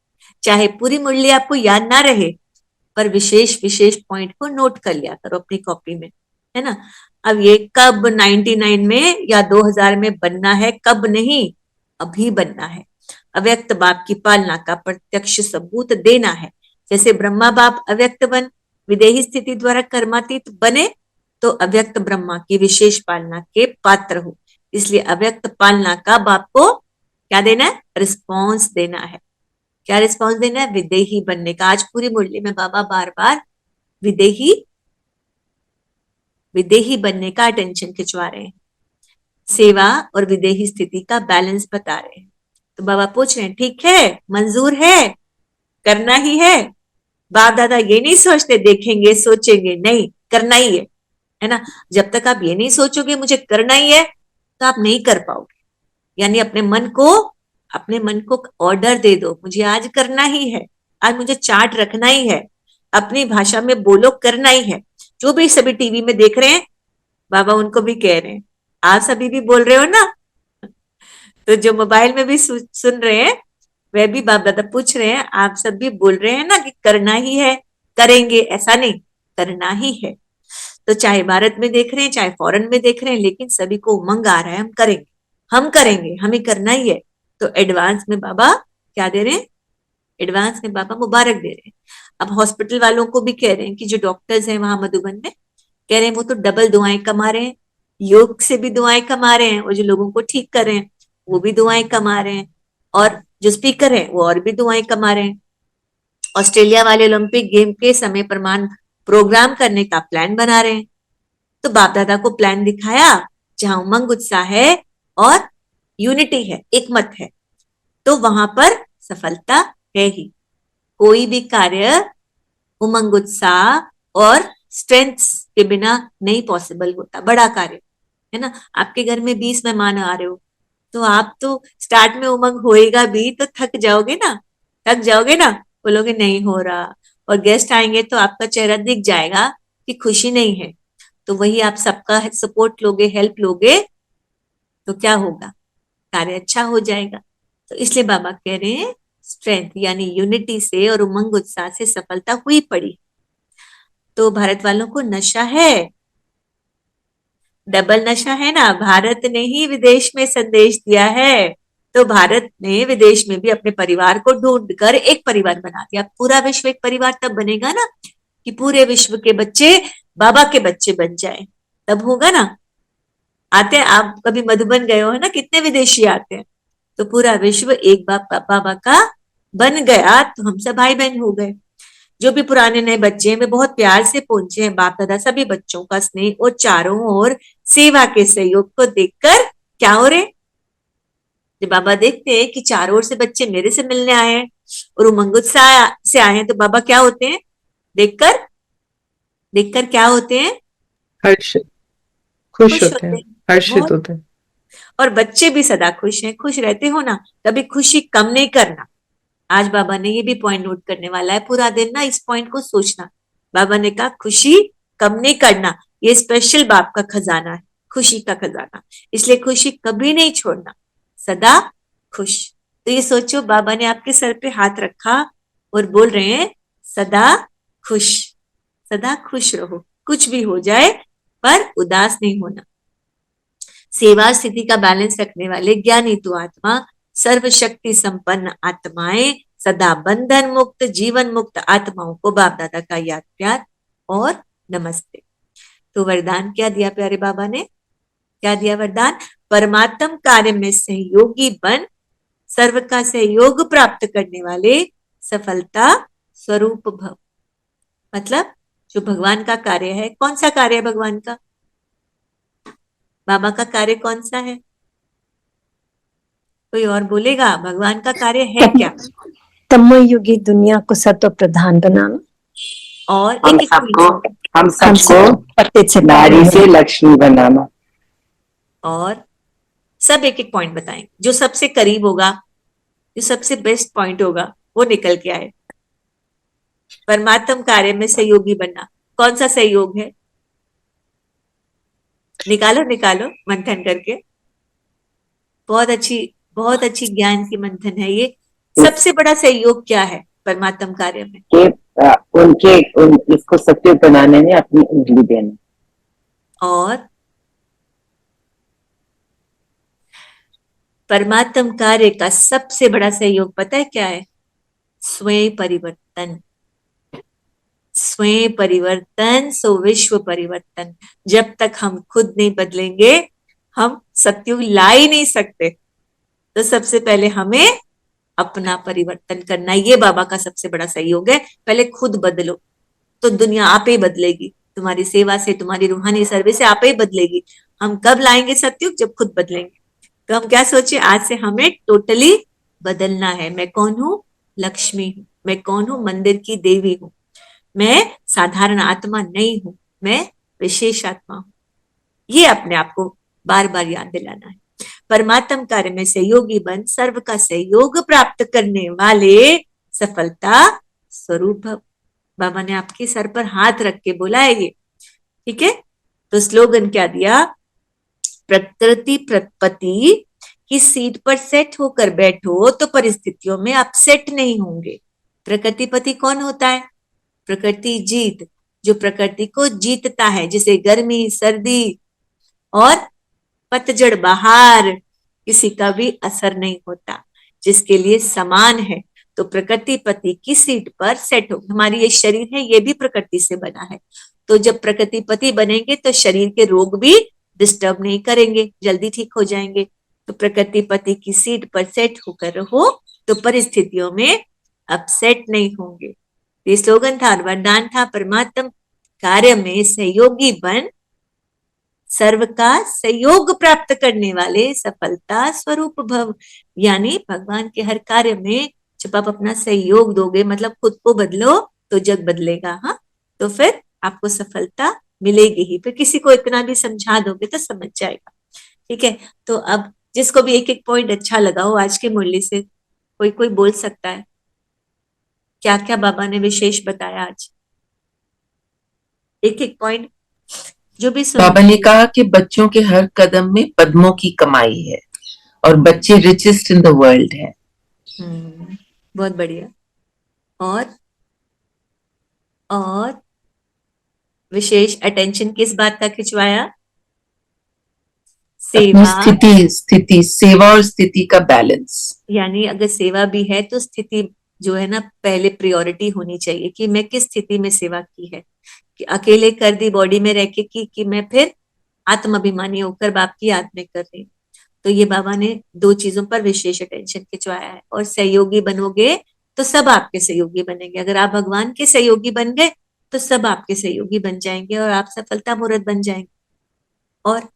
Speaker 3: चाहे पूरी मुरली आपको याद ना रहे, पर विशेष विशेष पॉइंट को नोट कर लिया करो अपनी कॉपी में, है ना। अब ये कब 99 में या 2000 में बनना है, कब नहीं, अभी बनना है। अव्यक्त बाप की पालना का प्रत्यक्ष सबूत देना है। जैसे ब्रह्मा बाप अव्यक्त बन विदेही स्थिति द्वारा कर्मातीत बने, तो अव्यक्त ब्रह्मा की विशेष पालना के पात्र हो। इसलिए अव्यक्त पालना का बाप को क्या देना है, रिस्पॉन्स देना है। क्या रिस्पॉन्स देना है, विदेही बनने का। आज पूरी मुरली में बाबा बार बार विदेही विदेही बनने का अटेंशन खिंचवा रहे हैं, सेवा और विदेही स्थिति का बैलेंस बता रहे हैं। तो बाबा पूछ रहे हैं, ठीक है, मंजूर है, करना ही है। बाप दादा ये नहीं सोचते देखेंगे सोचेंगे, नहीं, करना ही है ना। जब तक आप ये नहीं सोचोगे मुझे करना ही है, तो आप नहीं कर पाओगे। यानी अपने मन को ऑर्डर दे दो, मुझे आज करना ही है, आज मुझे चार्ट रखना ही है, अपनी भाषा में बोलो, करना ही है। जो भी सभी टीवी में देख रहे हैं बाबा उनको भी कह रहे हैं, आप सभी भी बोल रहे हो ना। तो जो मोबाइल में भी सुन रहे हैं वह भी बाप दादा पूछ रहे हैं, आप सब भी बोल रहे हैं ना कि करना ही है, करेंगे, ऐसा नहीं, करना ही है। तो चाहे भारत में देख रहे हैं चाहे फॉरेन में देख रहे हैं, लेकिन सभी को उमंग आ रहा है, हम करेंगे, हम करेंगे, हमें करना ही है। तो एडवांस में बाबा क्या दे रहे हैं, एडवांस में बाबा मुबारक दे रहे हैं। अब हॉस्पिटल वालों को भी कह रहे हैं कि जो डॉक्टर्स हैं वहां मधुबन में, कह रहे हैं वो तो डबल दुआएं कमा रहे हैं, योग से भी दुआएं कमा रहे हैं, और जो लोगों को ठीक कर रहे हैं वो भी दुआएं कमा रहे हैं, और जो स्पीकर है वो और भी दुआएं कमा रहे हैं। ऑस्ट्रेलिया वाले ओलंपिक गेम के समय प्रमाण प्रोग्राम करने का प्लान बना रहे हैं। तो बाप दादा को प्लान दिखाया, जहां उमंग उत्साह है और यूनिटी है, एक मत है, तो वहां पर सफलता है ही। कोई भी कार्य उमंग उत्साह और स्ट्रेंथ के बिना नहीं पॉसिबल होता। बड़ा कार्य है ना, आपके घर में 20 मेहमान आ रहे हो, तो आप तो स्टार्ट में उमंग होएगा भी, तो थक जाओगे ना, थक जाओगे ना, बोलोगे नहीं हो रहा, और गेस्ट आएंगे तो आपका चेहरा दिख जाएगा कि खुशी नहीं है। तो वही आप सबका सपोर्ट लोगे, हेल्प लोगे, तो क्या होगा, कार्य अच्छा हो जाएगा। तो इसलिए बाबा कह रहे हैं स्ट्रेंथ यानी यूनिटी से और उमंग उत्साह से सफलता हुई पड़ी। तो भारत वालों को नशा है, डबल नशा है ना। भारत ने ही विदेश में संदेश दिया है, तो भारत ने विदेश में भी अपने परिवार को ढूंढकर एक परिवार बना दिया। पूरा विश्व एक परिवार तब बनेगा ना कि पूरे विश्व के बच्चे बाबा के बच्चे बन जाए, तब होगा ना। आते हैं, आप कभी मधुबन गए हो है ना, कितने विदेशी आते हैं, तो पूरा विश्व एक बाबा का बन गया, तो हम सब भाई बहन हो गए। जो भी पुराने नए बच्चे हैं वे बहुत प्यार से पहुंचे हैं। बाप दादा सभी बच्चों का स्नेह और चारों ओर सेवा के सहयोग को देखकर क्या हो रहे, जब बाबा देखते हैं कि चारों ओर से बच्चे मेरे से मिलने आए हैं और उमंग उत्साह से आए हैं, तो बाबा क्या होते हैं, देखकर देखकर क्या होते हैं,
Speaker 4: हर्षित, खुश होते हैं, हर्षित
Speaker 3: बहुत
Speaker 4: होते हैं।
Speaker 3: और बच्चे भी सदा खुश हैं, खुश रहते हो ना, कभी खुशी कम नहीं करना। आज बाबा ने ये भी पॉइंट नोट करने वाला है, पूरा दिन ना इस पॉइंट को सोचना। बाबा ने कहा खुशी कम नहीं करना, ये स्पेशल बाप का खजाना है, खुशी का खजाना, इसलिए खुशी कभी नहीं छोड़ना, सदा खुश। तो ये सोचो, बाबा ने आपके सर पे हाथ रखा और बोल रहे हैं सदा खुश, सदा खुश रहो, कुछ भी हो जाए पर उदास नहीं होना। सेवा स्थिति का बैलेंस रखने वाले ज्ञानी तु आत्मा, सर्वशक्ति संपन्न आत्माएं, सदा बंधन मुक्त जीवन मुक्त आत्माओं को बाप दादा का याद प्यार और नमस्ते। तो वरदान क्या दिया प्यारे बाबा ने, क्या दिया वरदान? परमात्म कार्य में सहयोगी बन, सर्व का सहयोग प्राप्त करने वाले सफलता स्वरूप भव। मतलब जो भगवान का कार्य है, कौन सा कार्य है भगवान का? बाबा का कार्य कौन सा है? कोई और बोलेगा? भगवान का कार्य है क्या?
Speaker 7: तमोयुगी दुनिया को सत्व प्रधान बनाना
Speaker 3: और
Speaker 6: हम
Speaker 3: एक
Speaker 6: सबको हम
Speaker 7: हम
Speaker 6: सबको
Speaker 7: पत्ते से
Speaker 6: नारी से लक्ष्मी बनाना।
Speaker 3: और सब एक एक पॉइंट बताएंगे, जो सबसे करीब होगा, जो सबसे बेस्ट पॉइंट होगा वो निकल के आए। परमात्म कार्य में सहयोगी बनना, कौन सा सहयोग है? निकालो निकालो मंथन करके। बहुत अच्छी ज्ञान की मंथन है ये। सबसे बड़ा सहयोग क्या है परमात्म कार्य में?
Speaker 6: उनके इसको सत्य बनाने में अपनी उंगली देना।
Speaker 3: और परमात्म कार्य का सबसे बड़ा सहयोग पता है क्या है? स्वयं परिवर्तन। स्वयं परिवर्तन सो विश्व परिवर्तन। जब तक हम खुद नहीं बदलेंगे हम सत्युग ला ही नहीं सकते। तो सबसे पहले हमें अपना परिवर्तन करना, ये बाबा का सबसे बड़ा सहयोग है। पहले खुद बदलो तो दुनिया आप ही बदलेगी, तुम्हारी सेवा से, तुम्हारी रूहानी सर्विस से आप ही बदलेगी। हम कब लाएंगे सत्युग? जब खुद बदलेंगे। तो हम क्या सोचे, आज से हमें टोटली बदलना है। मैं कौन हूँ? लक्ष्मी हूँ। मैं कौन हूँ? मंदिर की देवी हूँ। मैं साधारण आत्मा नहीं हूं, मैं विशेष आत्मा हूं। ये अपने आप को बार बार याद दिलाना है। परमात्म कार्य में सहयोगी बन, सर्व का सहयोग प्राप्त करने वाले सफलता स्वरूप भव। बाबा ने आपके सर पर हाथ रख के बोला है ये, ठीक है? तो स्लोगन क्या दिया? प्रकृति प्रपति की सीट पर सेट होकर बैठो तो परिस्थितियों में अपसेट नहीं होंगे। प्रकृतिपति कौन होता है? प्रकृति जीत, जो प्रकृति को जीतता है, जिसे गर्मी सर्दी और पतझड़ बहार किसी का भी असर नहीं होता, जिसके लिए समान है। तो प्रकृति पति की सीट पर सेट हो। हमारी ये शरीर है, ये भी प्रकृति से बना है। तो जब प्रकृति पति बनेंगे तो शरीर के रोग भी डिस्टर्ब नहीं करेंगे, जल्दी ठीक हो जाएंगे। तो प्रकृति पति की सीट पर सेट होकर रहो तो परिस्थितियों में अपसेट नहीं होंगे। ये स्लोगन था, वरदान था, परमात्म कार्य में सहयोगी बन, सर्व का सहयोग प्राप्त करने वाले सफलता स्वरूप भव। यानी भगवान के हर कार्य में जब आप अपना सहयोग दोगे, मतलब खुद को बदलो तो जग बदलेगा। हाँ, तो फिर आपको सफलता मिलेगी ही। फिर किसी को इतना भी समझा दोगे तो समझ जाएगा। ठीक है, तो अब जिसको भी एक एक पॉइंट अच्छा लगा हो आज के मुरली से, कोई कोई बोल सकता है क्या क्या बाबा ने विशेष बताया आज। एक एक पॉइंट जो भी
Speaker 6: बाबा ने कहा कि बच्चों के हर कदम में पद्मों की कमाई है और बच्चे रिचेस्ट इन द वर्ल्ड है।
Speaker 3: बहुत बढ़िया। और विशेष अटेंशन किस बात का खिंचवाया? सेवा,
Speaker 6: स्थिति, सेवा और स्थिति का बैलेंस।
Speaker 3: यानी अगर सेवा भी है तो स्थिति जो है ना, पहले प्रायोरिटी होनी चाहिए कि मैं किस स्थिति में सेवा की है। कि अकेले कर दी बॉडी में रह के कि मैं फिर आत्माभिमानी होकर बाप की याद में कर रही। तो ये बाबा ने दो चीजों पर विशेष अटेंशन खिंचवाया है। और सहयोगी बनोगे तो सब आपके सहयोगी बनेंगे। अगर आप भगवान के सहयोगी बन गए तो सब आपके सहयोगी बन जाएंगे और आप सफलता मुहूर्त बन जाएंगे। और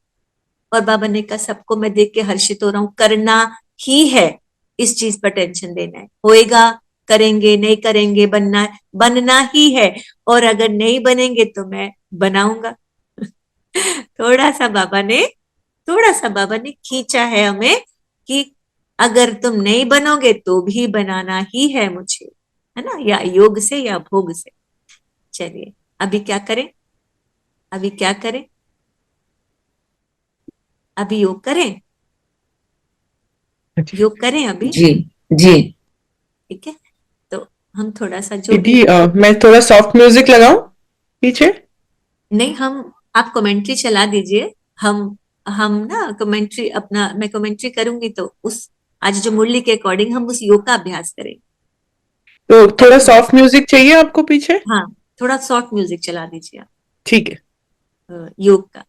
Speaker 3: बाबा ने कहा सबको मैं देख के हर्षित हो रहा हूँ, करना ही है, इस चीज पर टेंशन देना है। होएगा, करेंगे, नहीं करेंगे, बनना ही है। और अगर नहीं बनेंगे तो मैं बनाऊंगा। थोड़ा सा बाबा ने थोड़ा सा बाबा ने खींचा है हमें कि अगर तुम नहीं बनोगे तो भी बनाना ही है मुझे, है ना, या योग से या भोग से। चलिए अभी क्या करें, अभी क्या करें, अभी योग करें, योग करें अभी,
Speaker 6: जी जी।
Speaker 3: ठीक है। तो हम थोड़ा सा जो भी
Speaker 4: दीदी मैं थोड़ा सॉफ्ट म्यूजिक लगाऊं पीछे?
Speaker 3: नहीं, हम आप कमेंट्री चला दीजिए, हम ना कमेंट्री अपना, मैं कमेंट्री करूंगी तो उस आज जो मुरली के अकॉर्डिंग हम उस योग का अभ्यास करें।
Speaker 4: तो थोड़ा
Speaker 3: ताकि
Speaker 4: सॉफ्ट म्यूजिक चाहिए आपको पीछे?
Speaker 3: हाँ, थोड़ा सॉफ्ट म्यूजिक चला दीजिए आप
Speaker 4: ठीक है।
Speaker 3: योग का।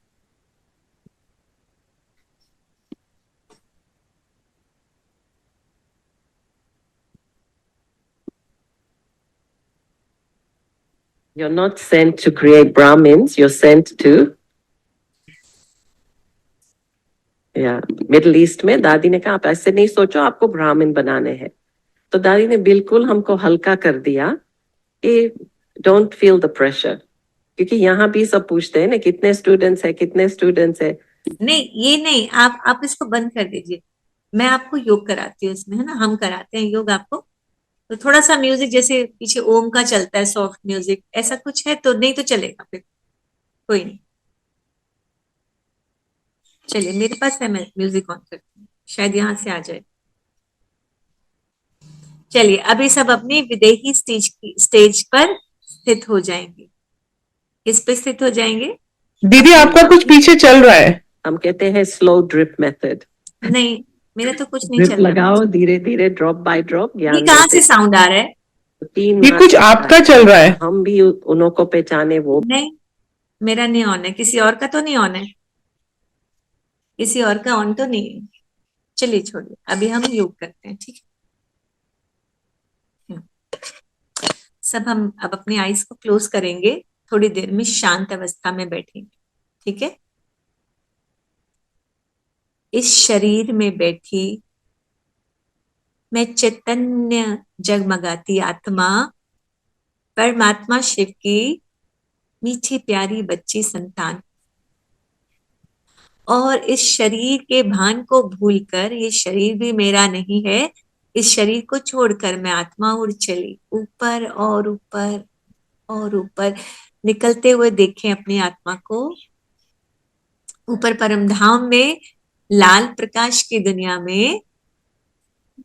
Speaker 8: You're not sent to create Brahmins, you're sent to, middle east में दादी ने कहा आप ऐसे नहीं सोचो आपको ब्राह्मण बनाने हैं। तो दादी ने बिल्कुल हमको हल्का कर दिया कि डोंट फील द प्रेशर, क्योंकि यहाँ भी सब पूछते हैं ना कितने स्टूडेंट्स है, कितने स्टूडेंट्स है।
Speaker 3: नहीं, ये नहीं, आप इसको बंद कर दीजिए, मैं आपको योग कराती हूँ इसमें, है ना, हम कराते हैं योग आपको। तो थोड़ा सा म्यूजिक जैसे पीछे ओम का चलता है, सॉफ्ट म्यूजिक, ऐसा कुछ है तो नहीं तो चलेगा, फिर कोई नहीं। चलिए मेरे पास है, मैं म्यूजिक ऑन करती हूँ, शायद यहाँ से आ जाए। चलिए अभी सब अपनी विदेही स्टेज पर स्थित हो जाएंगे। किस पे स्थित हो जाएंगे?
Speaker 4: दीदी आपका कुछ पीछे चल रहा है।
Speaker 8: हम कहते हैं स्लो ड्रिप मेथड।
Speaker 3: नहीं, मेरा तो कुछ नहीं
Speaker 8: ड्रिप
Speaker 3: चल रहा।
Speaker 8: लगाओ धीरे धीरे, ड्रॉप बाय ड्रॉप।
Speaker 3: ये कहाँ से साउंड आ रहा है?
Speaker 8: 3
Speaker 4: ये कुछ आपका चल रहा है।
Speaker 8: हम भी उन्हों को पहचाने वो।
Speaker 3: नहीं, मेरा नहीं ऑन है, किसी और का तो नहीं ऑन है, किसी और का ऑन तो नहीं है। चलिए छोड़िए, अभी हम योग करते हैं, ठीक है। सब हम अब अपनी आईज को क्लोज करेंगे, थोड़ी देर में शांत अवस्था में बैठेंगे, ठीक है। इस शरीर में बैठी मैं चैतन्य जगमगाती आत्मा, परमात्मा शिव की मीठी प्यारी बच्ची संतान, और इस शरीर के भान को भूलकर, ये शरीर भी मेरा नहीं है, इस शरीर को छोड़कर मैं आत्मा उड़ चली ऊपर और ऊपर और ऊपर। निकलते हुए देखें अपनी आत्मा को ऊपर परम धाम में, लाल प्रकाश की दुनिया में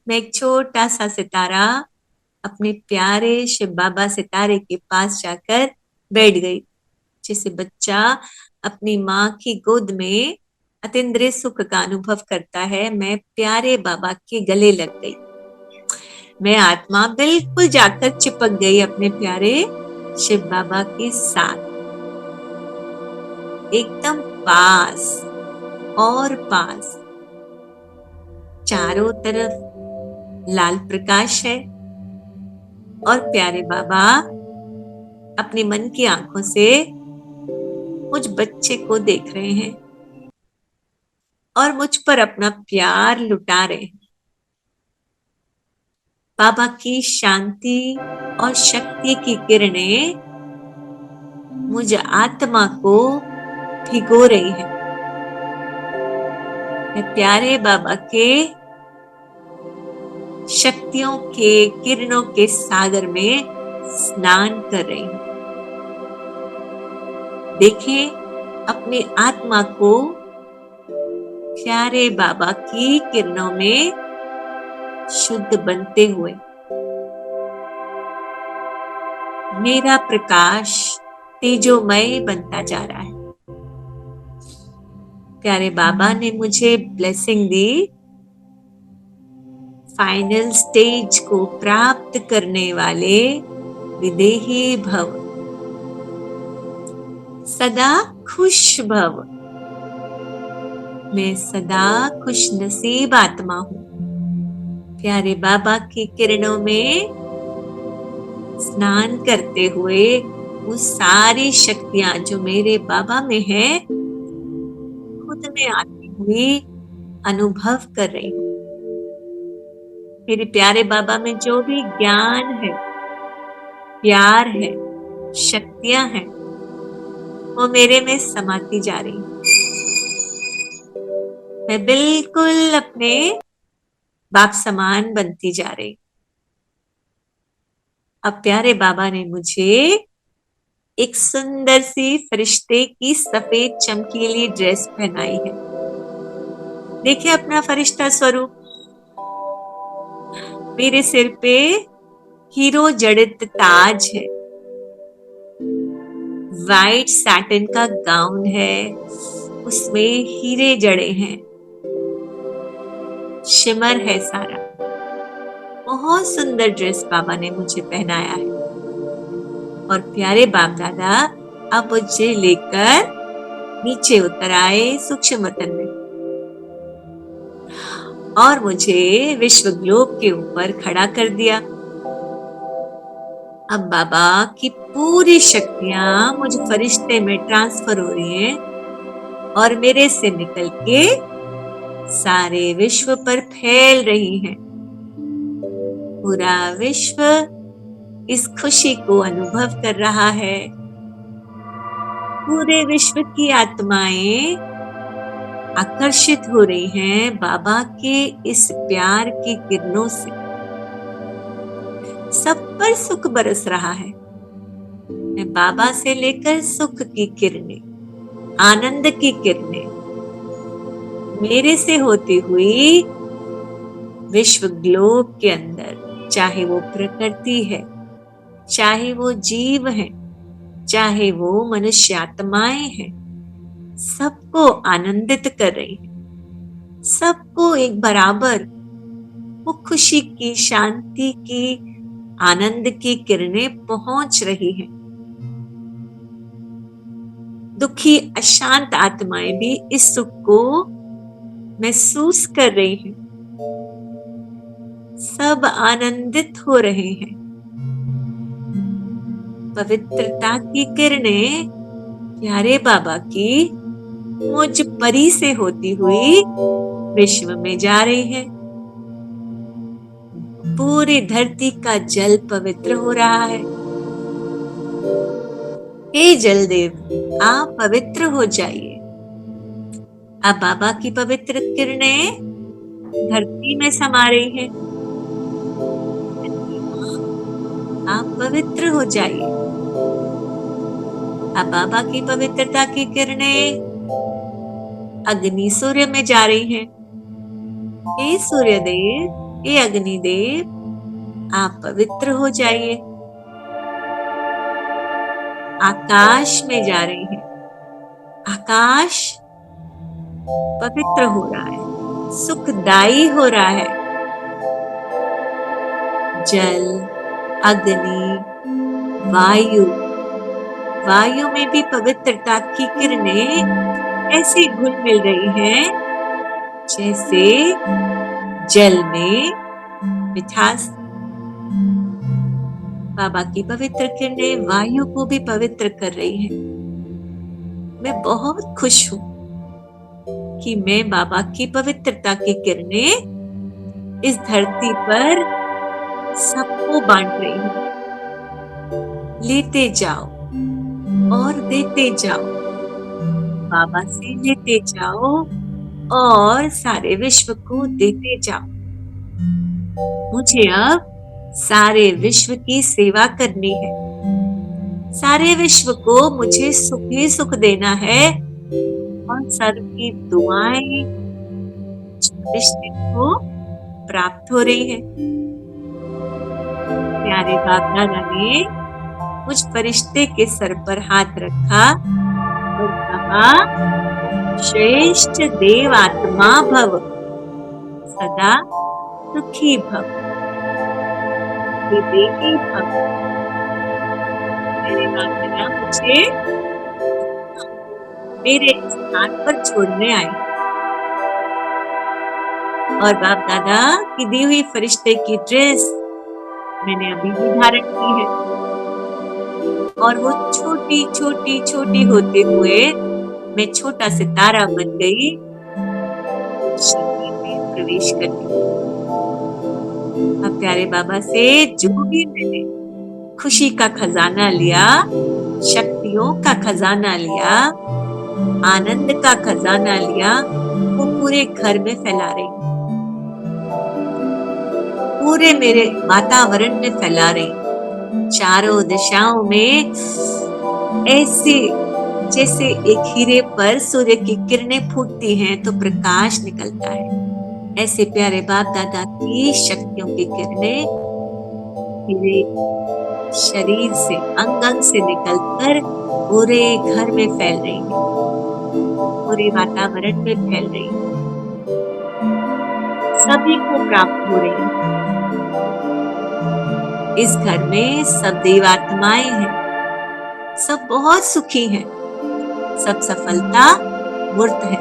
Speaker 3: मैं एक छोटा सा सितारा अपने प्यारे शिव बाबा सितारे के पास जाकर बैठ गई। जैसे बच्चा अपनी माँ की गोद में अतीन्द्रिय सुख का अनुभव करता है, मैं प्यारे बाबा के गले लग गई। मैं आत्मा बिल्कुल जाकर चिपक गई अपने प्यारे शिव बाबा के साथ, एकदम पास और पास। चारों तरफ लाल प्रकाश है और प्यारे बाबा अपने मन की आंखों से मुझ बच्चे को देख रहे हैं और मुझ पर अपना प्यार लुटा रहे हैं। बाबा की शांति और शक्ति की किरणें मुझ आत्मा को भिगो रही है। मैं प्यारे बाबा के शक्तियों के किरणों के सागर में स्नान कर रही हूं। देखिए अपनी आत्मा को प्यारे बाबा की किरणों में शुद्ध बनते हुए। मेरा प्रकाश तेजोमय बनता जा रहा है। प्यारे बाबा ने मुझे ब्लेसिंग दी, फाइनल स्टेज को प्राप्त करने वाले विदेही भव, सदा खुश भव। मैं सदा खुश नसीब आत्मा हूं। प्यारे बाबा की किरणों में स्नान करते हुए वो सारी शक्तियां जो मेरे बाबा में है, खुद में आती हुई अनुभव कर रही हूं। मेरे प्यारे बाबा में जो भी ज्ञान है, प्यार है, शक्तियां हैं, वो मेरे में समाती जा रही हैं। मैं बिल्कुल अपने बाप समान बनती जा रही। अब प्यारे बाबा ने मुझे एक सुंदर सी फरिश्ते की सफेद चमकीली ड्रेस पहनाई है। देखिए अपना फरिश्ता स्वरूप। मेरे सिर पे हीरो जड़ित ताज है, वाइट सैटिन का गाउन है, उसमें हीरे जड़े हैं, शिमर है सारा। बहुत सुंदर ड्रेस बाबा ने मुझे पहनाया है। और प्यारे बाप दादा अब मुझे लेकर नीचे उतर आए सूक्ष्म वतन में और मुझे विश्व ग्लोब के ऊपर खड़ा कर दिया। अब बाबा की पूरी शक्तियां मुझ फरिश्ते में ट्रांसफर हो रही हैं और मेरे से निकल के सारे विश्व पर फैल रही हैं। पूरा विश्व इस खुशी को अनुभव कर रहा है। पूरे विश्व की आत्माएं आकर्षित हो रही हैं बाबा के इस प्यार की किरणों से। सब पर सुख बरस रहा है। मैं बाबा से लेकर सुख की किरणें, आनंद की किरणें मेरे से होती हुई विश्व ग्लोब के अंदर, चाहे वो प्रकृति है, चाहे वो जीव है, चाहे वो मनुष्य आत्माएं हैं, सबको आनंदित कर रही है। सबको एक बराबर वो खुशी की, शांति की, आनंद की किरणें पहुंच रही हैं। दुखी अशांत आत्माएं भी इस सुख को महसूस कर रही हैं। सब आनंदित हो रहे हैं। पवित्रता की किरणें प्यारे बाबा की मुझ परी से होती हुई विश्व में जा रही है। पूरी धरती का जल पवित्र हो रहा है। हे जलदेव, आप पवित्र हो जाइए। अब बाबा की पवित्र किरणें धरती में समा रही है। आप पवित्र हो जाइए। अब बाबा की पवित्रता की किरणें अग्नि सूर्य में जा रही हैं। हे सूर्य देव, हे अग्नि देव, आप पवित्र हो जाइए। आकाश में जा रही हैं। आकाश पवित्र हो रहा है, सुखदायी हो रहा है। जल, अग्नि, वायु, वायु में भी पवित्रता की किरणें ऐसी घुल मिल रही हैं जैसे जल में मिठास। बाबा की पवित्र किरणें वायु को भी पवित्र कर रही हैं। मैं बहुत खुश हूं कि मैं बाबा की पवित्रता की किरणें इस धरती पर सबको बांट रही हूं। लेते जाओ और देते जाओ, बाबा से लेते जाओ और सारे विश्व को देते जाओ। मुझे अब सारे विश्व की सेवा करनी है। सारे विश्व को मुझे सुख ही सुख देना है और सबकी दुआएं रिश्ते को प्राप्त हो रही है। प्यारे बाप दादा ने मुझ फरिश्ते के सर पर हाथ रखा और कहा, श्रेष्ठ देव आत्मा भव, सदा सुखी भव, विवेकी भव। मेरे बाप दादा मुझे मेरे स्थान पर छोड़ने आए और बाप दादा की दी हुई फरिश्ते की ड्रेस मैंने अभी भी धारण की है और वो छोटी छोटी छोटी होते हुए मैं छोटा सितारा बन गई, शक्ति में प्रवेश करती। अब प्यारे बाबा से जो भी मैंने खुशी का खजाना लिया, शक्तियों का खजाना लिया, आनंद का खजाना लिया, वो पूरे घर में फैला रही हूँ, पूरे मेरे वातावरण में फैला रही हूँ, चारों दिशाओं में ऐसे जैसे एक हीरे पर सूर्य की किरणें फूटती हैं तो प्रकाश निकलता है, ऐसे प्यारे बाप दादा की शक्तियों की किरणें मेरे शरीर से, अंग अंग से निकलकर पूरे घर में फैल रही है, पूरे वातावरण में फैल रही है, सभी को प्राप्त हो रही है। इस घर में सब देवात्माएं हैं, सब बहुत सुखी हैं, सब सफलता मूर्त है।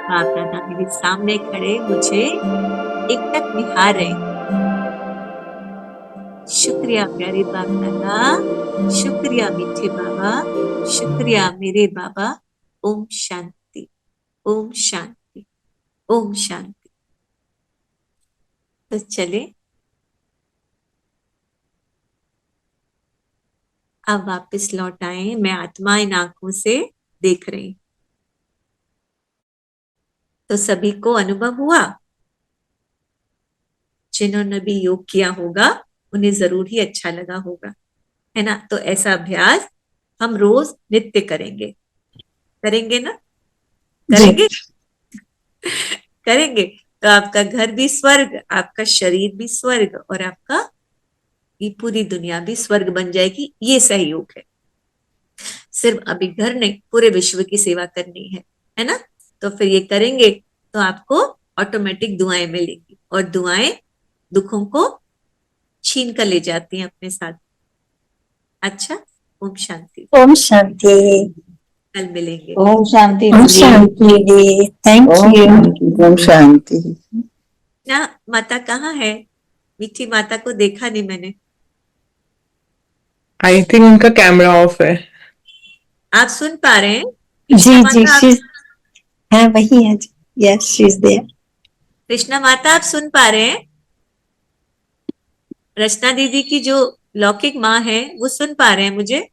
Speaker 3: बाप दादा मेरे सामने खड़े मुझे एकटक निहार रहे हैं। शुक्रिया प्यारे बाप दादा, शुक्रिया मीठे बाबा, शुक्रिया मेरे बाबा। ओम शांति, ओम शांति, ओम शांति। तो चले अब वापस लौट आए। मैं आत्मा इन आंखों से देख रही, तो सभी को अनुभव हुआ, जिन्होंने भी योग किया होगा उन्हें जरूर ही अच्छा लगा होगा, है ना। तो ऐसा अभ्यास हम रोज नित्य करेंगे, करेंगे ना, करेंगे करेंगे। तो आपका घर भी स्वर्ग, आपका शरीर भी स्वर्ग, और आपका ये पूरी दुनिया भी स्वर्ग बन जाएगी। ये सहयोग है। सिर्फ अभी घर नहीं, पूरे विश्व की सेवा करनी है ना। तो फिर ये करेंगे तो आपको ऑटोमेटिक दुआएं मिलेंगी, और दुआएं दुखों को छीन कर ले जाती हैं अपने साथ। अच्छा, ओम शांति।
Speaker 7: ओम शांति।
Speaker 3: कल मिलेंगे।
Speaker 9: ओम शांति।
Speaker 7: ओम शांति। Thank you.
Speaker 5: ओम शांति।
Speaker 3: ना माता कहाँ है? मीठी माता को देखा नहीं मैंने।
Speaker 4: आई थिंक उनका कैमरा ऑफ है।
Speaker 3: आप सुन पा रहे हैं?
Speaker 7: जी
Speaker 3: माता,
Speaker 7: जी, शी हाँ वही है। Yes, she is there.
Speaker 3: Krishna माता आप सुन पा रहे हैं? रचना दीदी की जो लौकिक माँ है वो सुन पा रहे हैं मुझे?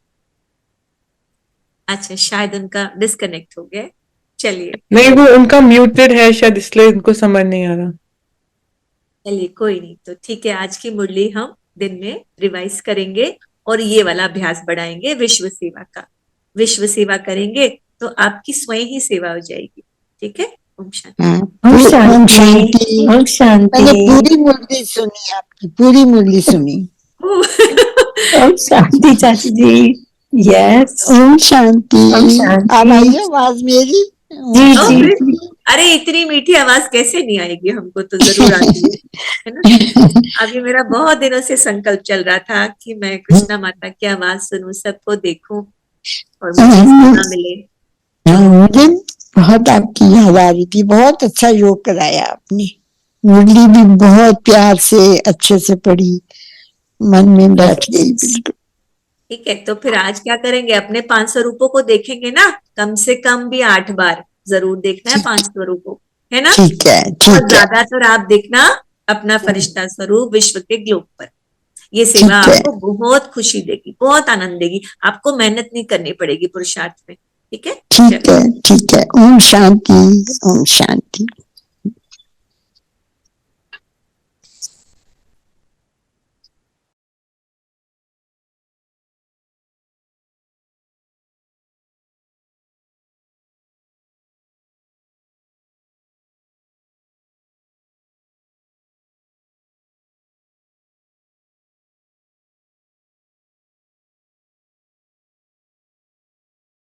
Speaker 3: अच्छा, शायद उनका डिस्कनेक्ट हो गया। चलिए,
Speaker 4: नहीं, वो उनका म्यूटेड है शायद, इसलिए उनको समझ नहीं आ रहा।
Speaker 3: चलिए कोई नहीं। तो ठीक है, आज की मुरली हम दिन में रिवाइज करेंगे और ये वाला अभ्यास बढ़ाएंगे विश्व सेवा का। विश्व सेवा करेंगे तो आपकी स्वयं ही सेवा हो जाएगी। ठीक है। ओम शांति।
Speaker 7: ओम शांति। ओम शांति।
Speaker 9: मैंने पूरी मुरली सुनी, आपकी पूरी मुरली सुनी।
Speaker 7: ओम शांति चाची जी। यस,
Speaker 9: ओम शांति।
Speaker 7: ओम शांति।
Speaker 9: अब आई आवाज मेरी?
Speaker 7: जी जी।
Speaker 3: अरे इतनी मीठी आवाज कैसे नहीं आएगी? हमको तो जरूर आती है ना। अभी मेरा बहुत दिनों से संकल्प चल रहा था कि मैं कृष्णा माता की आवाज सुनूं, सबको देखूं और मुझे सुनना मिले।
Speaker 9: मुझे बहुत आपकी याद आ रही थी। बहुत अच्छा योग कराया आपने। मुरली भी बहुत प्यार से अच्छे से पढ़ी, मन में बैठ गई बिल्कुल।
Speaker 3: ठीक है, तो फिर आज क्या करेंगे? अपने 500 रूपों को देखेंगे ना, कम से कम भी 8 बार जरूर देखना है 500 रूपों, है ना।
Speaker 9: ठीक है,
Speaker 3: और
Speaker 9: ठीक है,
Speaker 3: ज्यादातर आप देखना अपना फरिश्ता स्वरूप विश्व के ग्लोब पर। ये सेवा
Speaker 9: ठीक है।
Speaker 3: आपको बहुत खुशी देगी, बहुत आनंद देगी। आपको मेहनत नहीं करनी पड़ेगी पुरुषार्थ में। ठीक है,
Speaker 9: ठीक है, ठीक है। ओम शांति, ओम शांति।